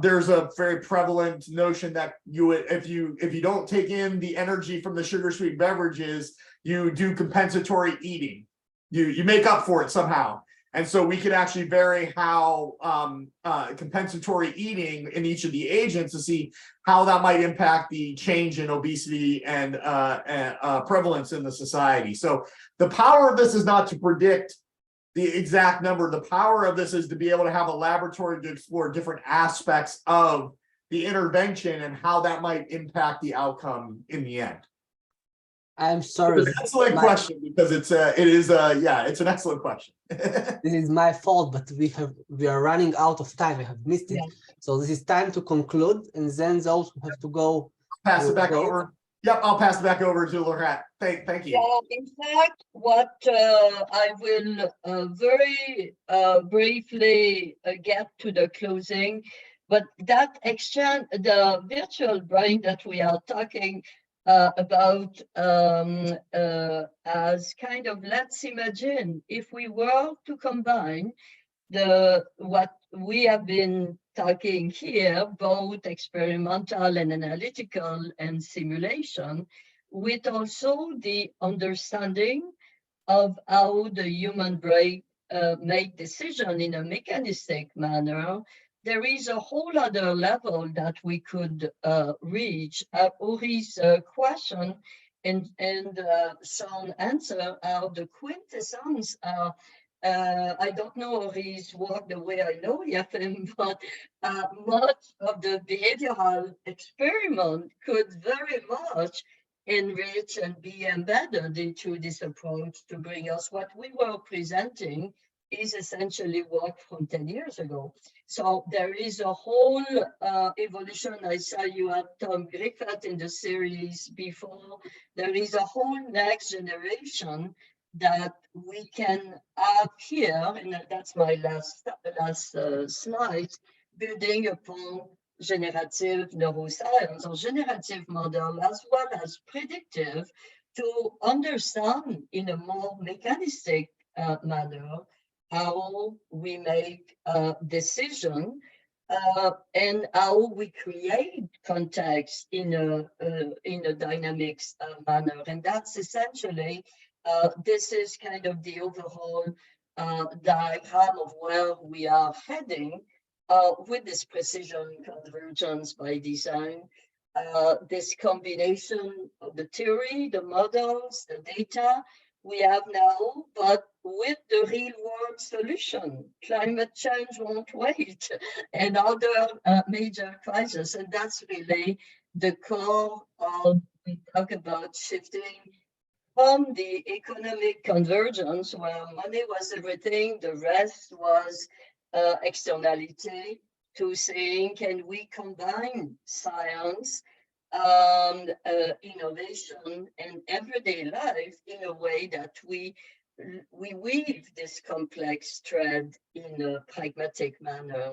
there's a very prevalent notion that you would, if you don't take in the energy from the sugar-sweet beverages, you do compensatory eating. You make up for it somehow. And so we could actually vary how compensatory eating in each of the agents to see how that might impact the change in obesity and prevalence in the society. So the power of this is not to predict the exact number. The power of this is to be able to have a laboratory to explore different aspects of the intervention and how that might impact the outcome in the end. I'm sorry. It's an excellent question, because it's an excellent question. This is my fault, but we are running out of time. I have missed it. Yeah. So this is time to conclude, and then those who have to go. Pass it back over. Yep, I'll pass it back over to Laurette. Thank you. Yeah, in fact, what I will very briefly get to the closing, but that exchange, the virtual brain that we are talking about as kind of, let's imagine if we were to combine what we have been talking here, both experimental and analytical and simulation, with also the understanding of how the human brain make decision in a mechanistic manner. There is a whole other level that we could reach. Uri's question and Shawn answer are the quintessence. I don't know Uri's work the way I know him, but much of the behavioral experiment could very much enrich and be embedded into this approach to bring us what we were presenting is essentially work from 10 years ago. So there is a whole evolution. I saw you had Tom Griffith in the series before. There is a whole next generation that we can have here, and that's my last slide, building upon generative neuroscience or generative model as well as predictive to understand in a more mechanistic manner how we make a decision and how we create context in a dynamics manner. And that's essentially, this is kind of the overall diagram of where we are heading with this precision convergence by design. This combination of the theory, the models, the data we have now, but with the real world solution. Climate change won't wait, and other major crises. And that's really the core of, we talk about shifting from the economic convergence where money was everything, the rest was externality, to saying, can we combine science, innovation, and everyday life in a way that we weave this complex thread in a pragmatic manner.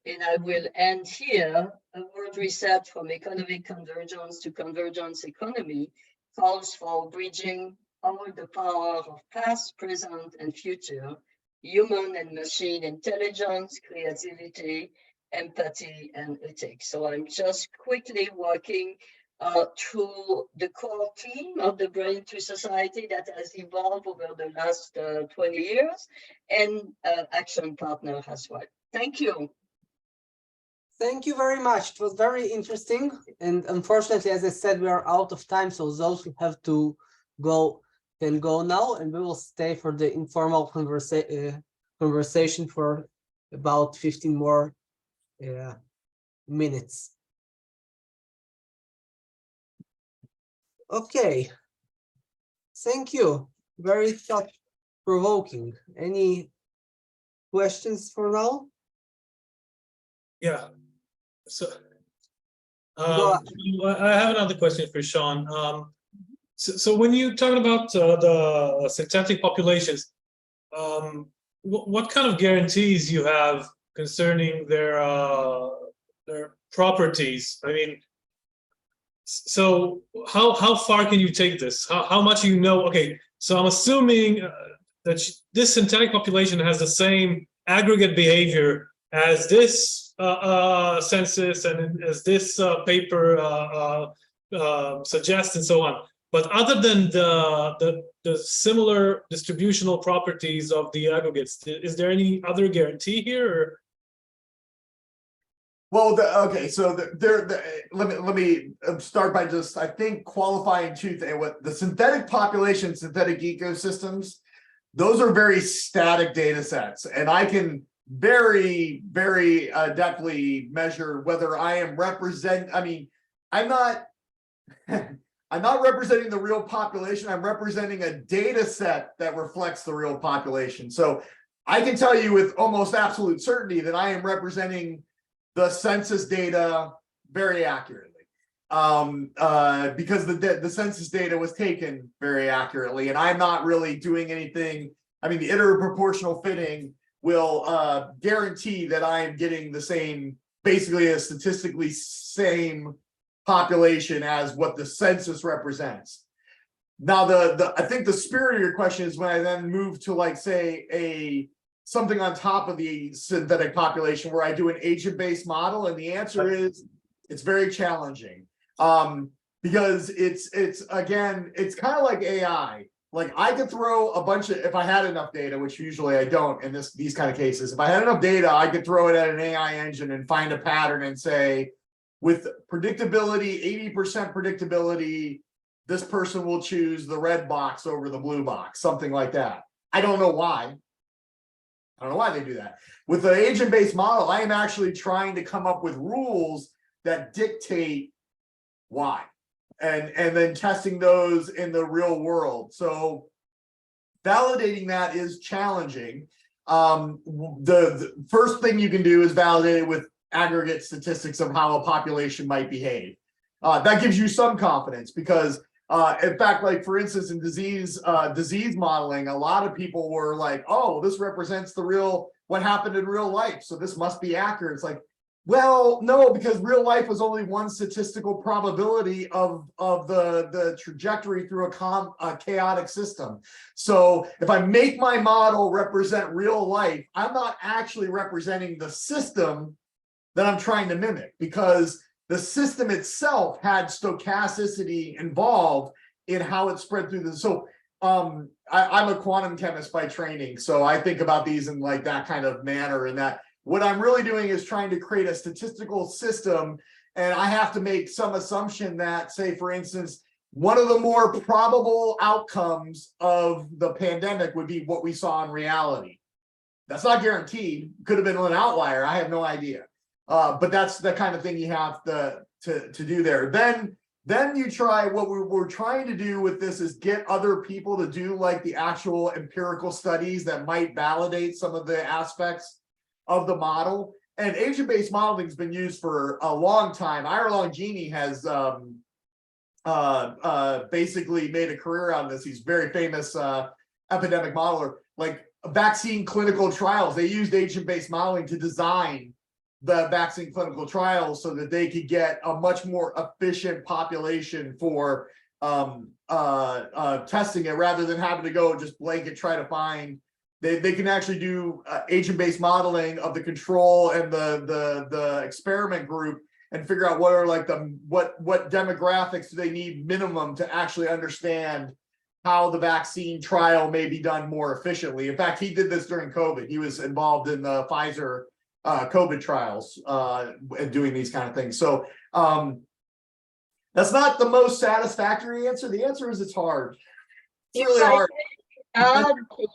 And I will end here. A word reset from economic convergence to convergence economy calls for bridging all the power of past, present, and future, human and machine intelligence, creativity, empathy, and ethics. So I'm just quickly walking through the core team of the Brain to Society that has evolved over the last 20 years, and Action Partner as well. Thank you. Thank you very much. It was very interesting. And unfortunately, as I said, we are out of time. So those who have to go can go now. And we will stay for the informal conversation for about 15 more minutes. Okay. Thank you. Very thought-provoking. Any questions for now? Yeah. So I have another question for Shawn. So when you're talking about the synthetic populations, what kind of guarantees you have concerning their properties? I mean, so how far can you take this? How much you know? Okay, so I'm assuming that this synthetic population has the same aggregate behavior as this census and as this paper suggests, and so on. But other than the similar distributional properties of the aggregates, is there any other guarantee here? Or? Well, okay, so let me start by just, I think, qualifying two things. What the synthetic population, synthetic ecosystems, those are very static data sets, and I can very, very adeptly measure whether I am I'm not representing the real population. I'm representing a data set that reflects the real population. So I can tell you with almost absolute certainty that I am representing the census data very accurately, because the census data was taken very accurately, and I'm not really doing anything. I mean, the iterative proportional fitting will guarantee that I am getting the same, basically a statistically same population as what the census represents. Now, I think the spirit of your question is when I then move to, like, say, something on top of the synthetic population where I do an agent-based model, and the answer is it's very challenging, because it's again, it's kind of like AI. Like, I could throw a bunch of, if I had enough data, which usually I don't in these kind of cases, if I had enough data, I could throw it at an AI engine and find a pattern and say, with predictability, 80% predictability, this person will choose the red box over the blue box, something like that. I don't know why. I don't know why they do that. With the agent-based model, I am actually trying to come up with rules that dictate why, and then testing those in the real world. So validating that is challenging. The first thing you can do is validate it with aggregate statistics of how a population might behave. That gives you some confidence, because in fact, like, for instance, in disease modeling, a lot of people were like, oh, this represents what happened in real life, so this must be accurate. It's like, well, no, because real life was only one statistical probability of the trajectory through a chaotic system. So if I make my model represent real life, I'm not actually representing the system that I'm trying to mimic, because the system itself had stochasticity involved in how it spread through the. So I'm a quantum chemist by training, so I think about these in like that kind of manner, and that what I'm really doing is trying to create a statistical system, and I have to make some assumption that, say, for instance, one of the more probable outcomes of the pandemic would be what we saw in reality. That's not guaranteed. Could have been an outlier. I have no idea. But that's the kind of thing you have to do there. Then you try, what we're trying to do with this is get other people to do like the actual empirical studies that might validate some of the aspects of the model. And agent-based modeling has been used for a long time. Ira Longini has basically made a career out of this. He's a very famous epidemic modeler. Like vaccine clinical trials, they used agent-based modeling to design the vaccine clinical trials so that they could get a much more efficient population for testing it, rather than having to go just blanket try to find. They can actually do agent-based modeling of the control and the experiment group, and figure out what are like what demographics do they need minimum to actually understand how the vaccine trial may be done more efficiently. In fact, he did this during COVID. He was involved in the Pfizer COVID trials and doing these kind of things. So that's not the most satisfactory answer. The answer is it's hard. It's really hard. Add to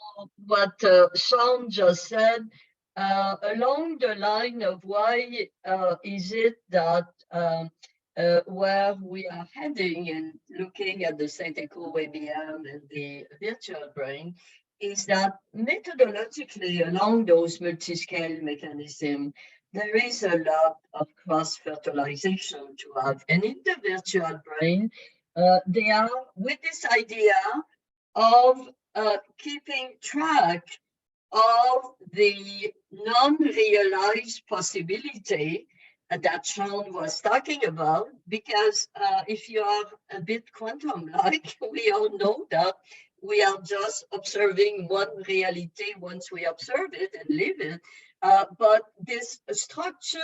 what Shawn just said, along the line of why is it that where we are heading and looking at the SynthEco WebEM and the virtual brain is that methodologically along those multiscale mechanisms, there is a lot of cross-fertilization to have. And in the virtual brain, they are with this idea of keeping track of the non-realized possibility that Shawn was talking about, because if you are a bit quantum-like, we all know that we are just observing one reality once we observe it and live it. But this structure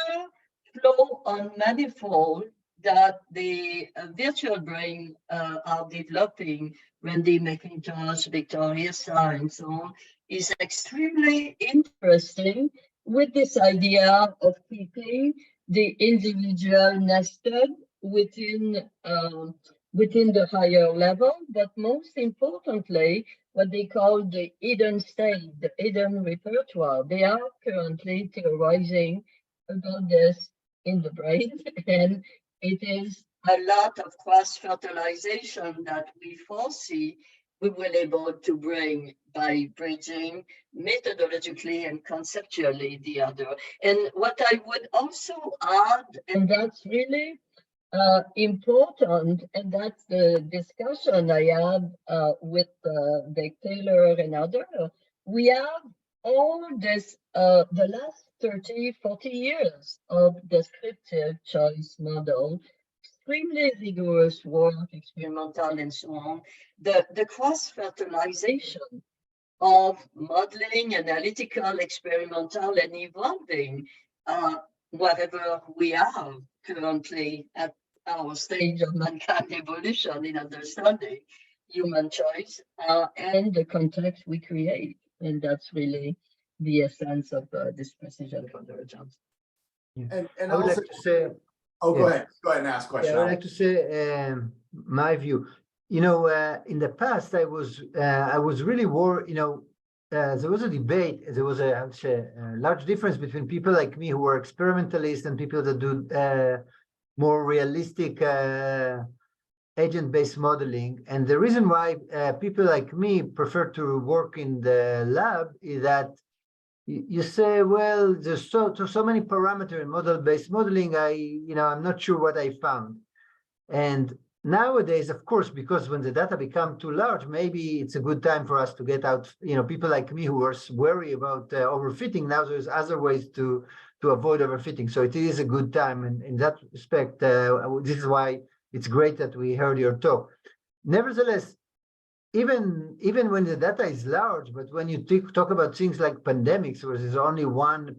flow on manifold that the virtual brain are developing, Randy McIntosh, Victoria Sa, and so on, is extremely interesting with this idea of keeping the individual nested within the higher level, but most importantly, what they call the hidden state, the hidden repertoire. They are currently theorizing about this in the brain, and it is a lot of cross-fertilization that we foresee we will able to bring by bridging methodologically and conceptually the other. And what I would also add, and that's really important, and that's the discussion I had with Dick Taylor and others, we have all this, the last 30, 40 years of descriptive choice model, extremely rigorous work, experimental and so on, the cross-fertilization of modeling, analytical, experimental, and evolving wherever we are currently at our stage of mankind evolution in understanding human choice and the context we create. And that's really the essence of this precision convergence. Yeah. And I would also, like to say, oh, yeah. go ahead and ask a question. I would like to say my view. You know, in the past, I was really worried. You know, there was a debate. There was I would say, a large difference between people like me who are experimentalists and people that do more realistic agent-based modeling. And the reason why people like me prefer to work in the lab is that you say, well, there's so many parameters in model-based modeling. I'm not sure what I found. And nowadays, of course, because when the data become too large, maybe it's a good time for us to get out. You know, people like me who are worried about overfitting. Now there's other ways to avoid overfitting. So it is a good time. And in that respect, this is why it's great that we heard your talk. Nevertheless, even when the data is large, but when you talk about things like pandemics, where there's only one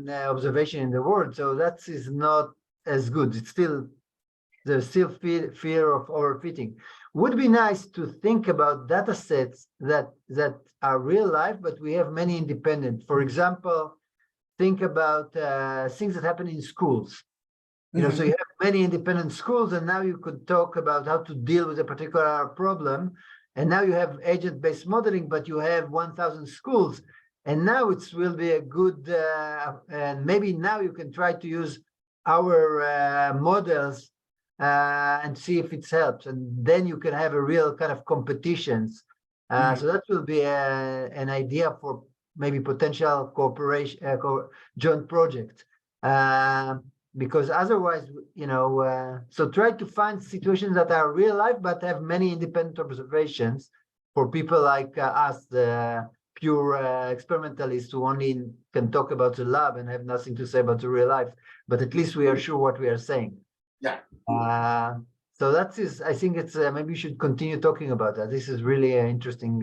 observation in the world, so that is not as good. There's still fear of overfitting. Would be nice to think about data sets that are real life, but we have many independent. For example, think about things that happen in schools. You know, so you have many independent schools, and now you could talk about how to deal with a particular problem. And now you have agent-based modeling, but you have 1,000 schools. And now it will be a good, and maybe now you can try to use our models and see if it helps. And then you can have a real kind of competitions. So that will be an idea for maybe potential cooperation, joint project. Because otherwise, you know, so try to find situations that are real life, but have many independent observations for people like us, the pure experimentalists who only can talk about the lab and have nothing to say about the real life. But at least we are sure what we are saying. Yeah. So that is, I think it's maybe we should continue talking about that. This is really an interesting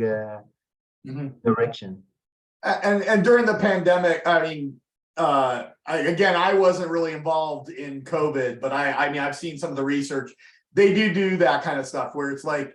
direction. And during the pandemic, I mean, I wasn't really involved in COVID, but I mean, I've seen some of the research. They do that kind of stuff where it's like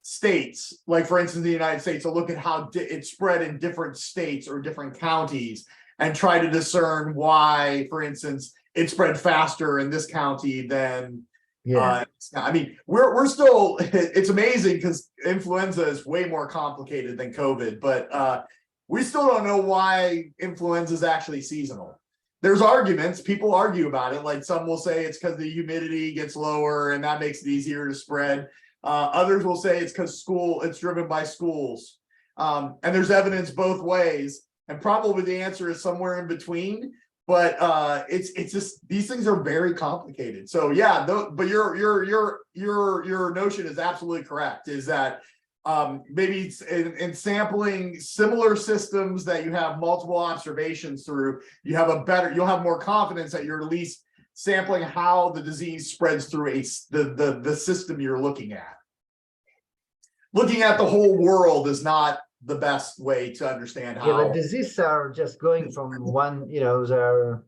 states, like for instance, the United States, will look at how it's spread in different states or different counties and try to discern why, for instance, it spread faster in this county than. I mean, we're still. It's amazing because influenza is way more complicated than COVID, but we still don't know why influenza is actually seasonal. There's arguments, people argue about it. Like some will say it's because the humidity gets lower and that makes it easier to spread. Others will say it's because it's driven by schools. And there's evidence both ways. And probably the answer is somewhere in between. But it's just, these things are very complicated. So yeah, but your notion is absolutely correct, is that maybe in sampling similar systems that you have multiple observations through, you'll have more confidence that you're at least sampling how the disease spreads through the system you're looking at. Looking at the whole world is not the best way to understand how. Yeah, but diseases are just going from one, they're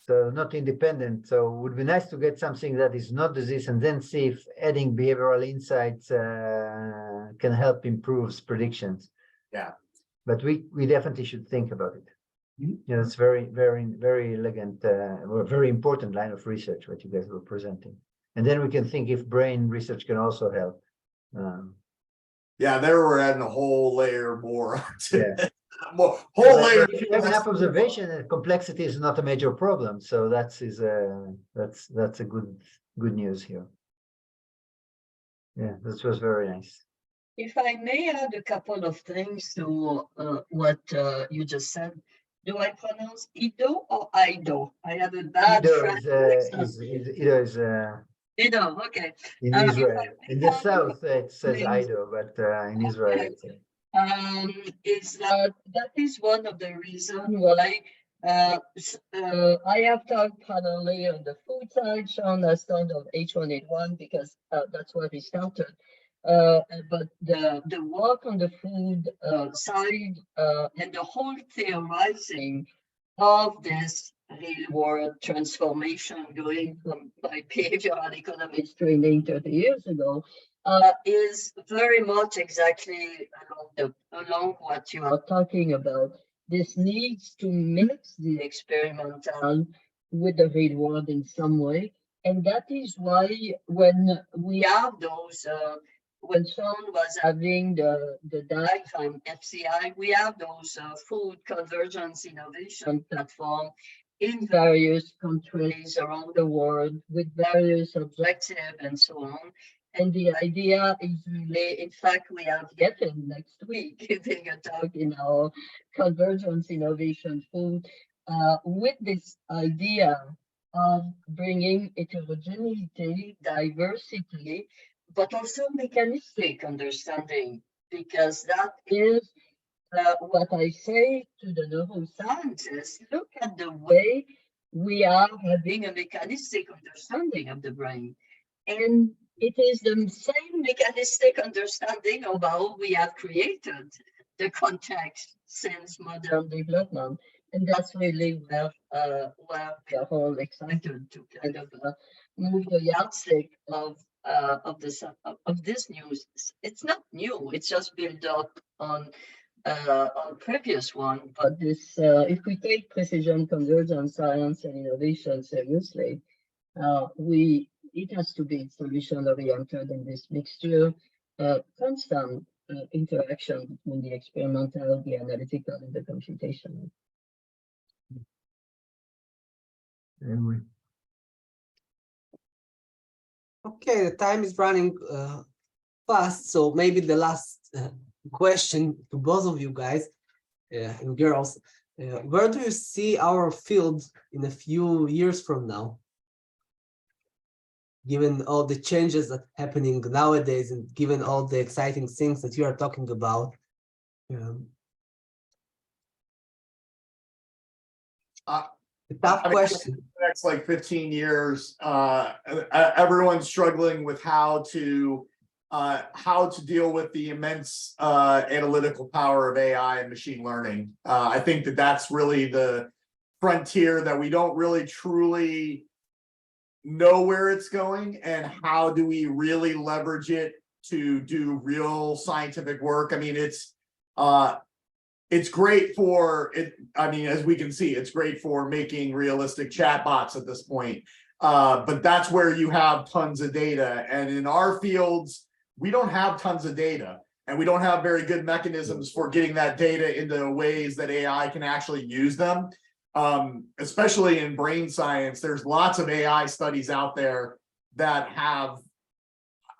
so not independent. So it would be nice to get something that is not disease and then see if adding behavioral insights can help improve predictions. Yeah. But we definitely should think about it. Mm-hmm. It's very, very, very elegant, or very important line of research what you guys were presenting. And then we can think if brain research can also help. Yeah, there we're adding a whole layer more onto Yeah. layer. If you have enough observation, complexity is not a major problem. So that's a good news here. Yeah, this was very nice. If I may add a couple of things to what you just said. Do I pronounce Ido or Ido? I have a bad French accent. Ido, okay. In Israel. In the south, it says Ido, but in Israel, it's that is one of the reasons why I have talked primarily on the food side. Shawn has done on H1N1 because that's where he started. But the work on the food side and the whole theorizing of this real world transformation going from my behavioral economics training 30 years ago is very much exactly along what you are talking about. This needs to mix the experimental with the real world in some way. And that is why when we have those, when Shawn was having the diagram FCI, we have those food convergence innovation platform in various countries around the world with various objectives and so on. And the idea is really, in fact, we have Geffen next week giving a talk in our Convergence Innovation Food with this idea of bringing heterogeneity, diversity, but also mechanistic understanding, because that is what I say to the neuroscientists. Look at the way we are having a mechanistic understanding of the brain. And it is the same mechanistic understanding of how we have created the context since modern development. And that's really where we are all excited to kind of move the yardstick of this news. It's not new, it's just built up on previous one, but this if we take precision convergence science and innovation seriously, it has to be solution oriented in this mixture, constant interaction between the experimental, the analytical, and the computational. Okay, the time is running fast, so maybe the last question to both of you guys and girls, where do you see our field in a few years from now, given all the changes that are happening nowadays and given all the exciting things that you are talking about? A tough question. The next like 15 years, everyone's struggling with how to how to deal with the immense analytical power of AI and machine learning. I think that that's really the frontier that we don't really truly know where it's going, and how do we really leverage it to do real scientific work. I mean, it's great for it. I mean, as we can see, it's great for making realistic chatbots at this point. But that's where you have tons of data. And in our fields, we don't have tons of data, and we don't have very good mechanisms for getting that data into ways that AI can actually use them. Especially in brain science, there's lots of AI studies out there that have,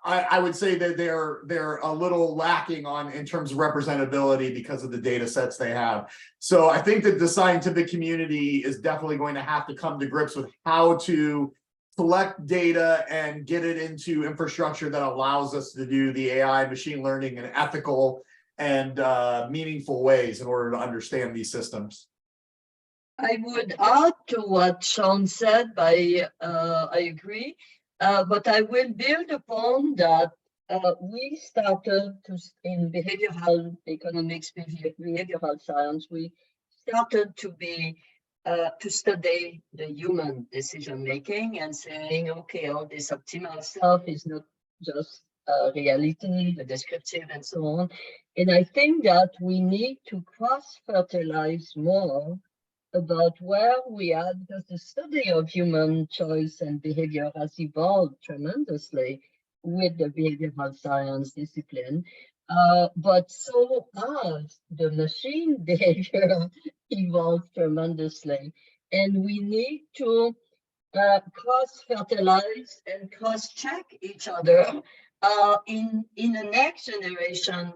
I would say that they're a little lacking in terms of representability because of the data sets they have. So I think that the scientific community is definitely going to have to come to grips with how to collect data and get it into infrastructure that allows us to do the AI machine learning in ethical and meaningful ways in order to understand these systems. I would add to what Shawn said. I agree. But I will build upon that. We started in behavioral economics, behavioral science. We started to study the human decision making and saying, okay, all this optimal stuff is not just reality, the descriptive, and so on. And I think that we need to cross-fertilize more about where we are, because the study of human choice and behavior has evolved tremendously with the behavioral science discipline. But so has the machine behavior evolved tremendously. And we need to cross-fertilize and cross-check each other in the next generation.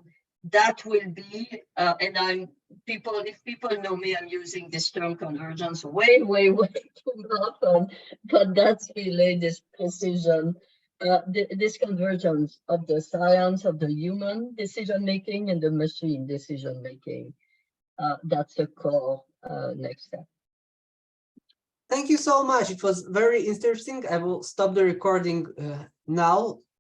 That will be, and if people know me, I'm using this term convergence way too often, but that's really this precision, this convergence of the science of the human decision-making and the machine decision-making. That's the core next step. Thank you so much. It was very interesting. I will stop the recording now.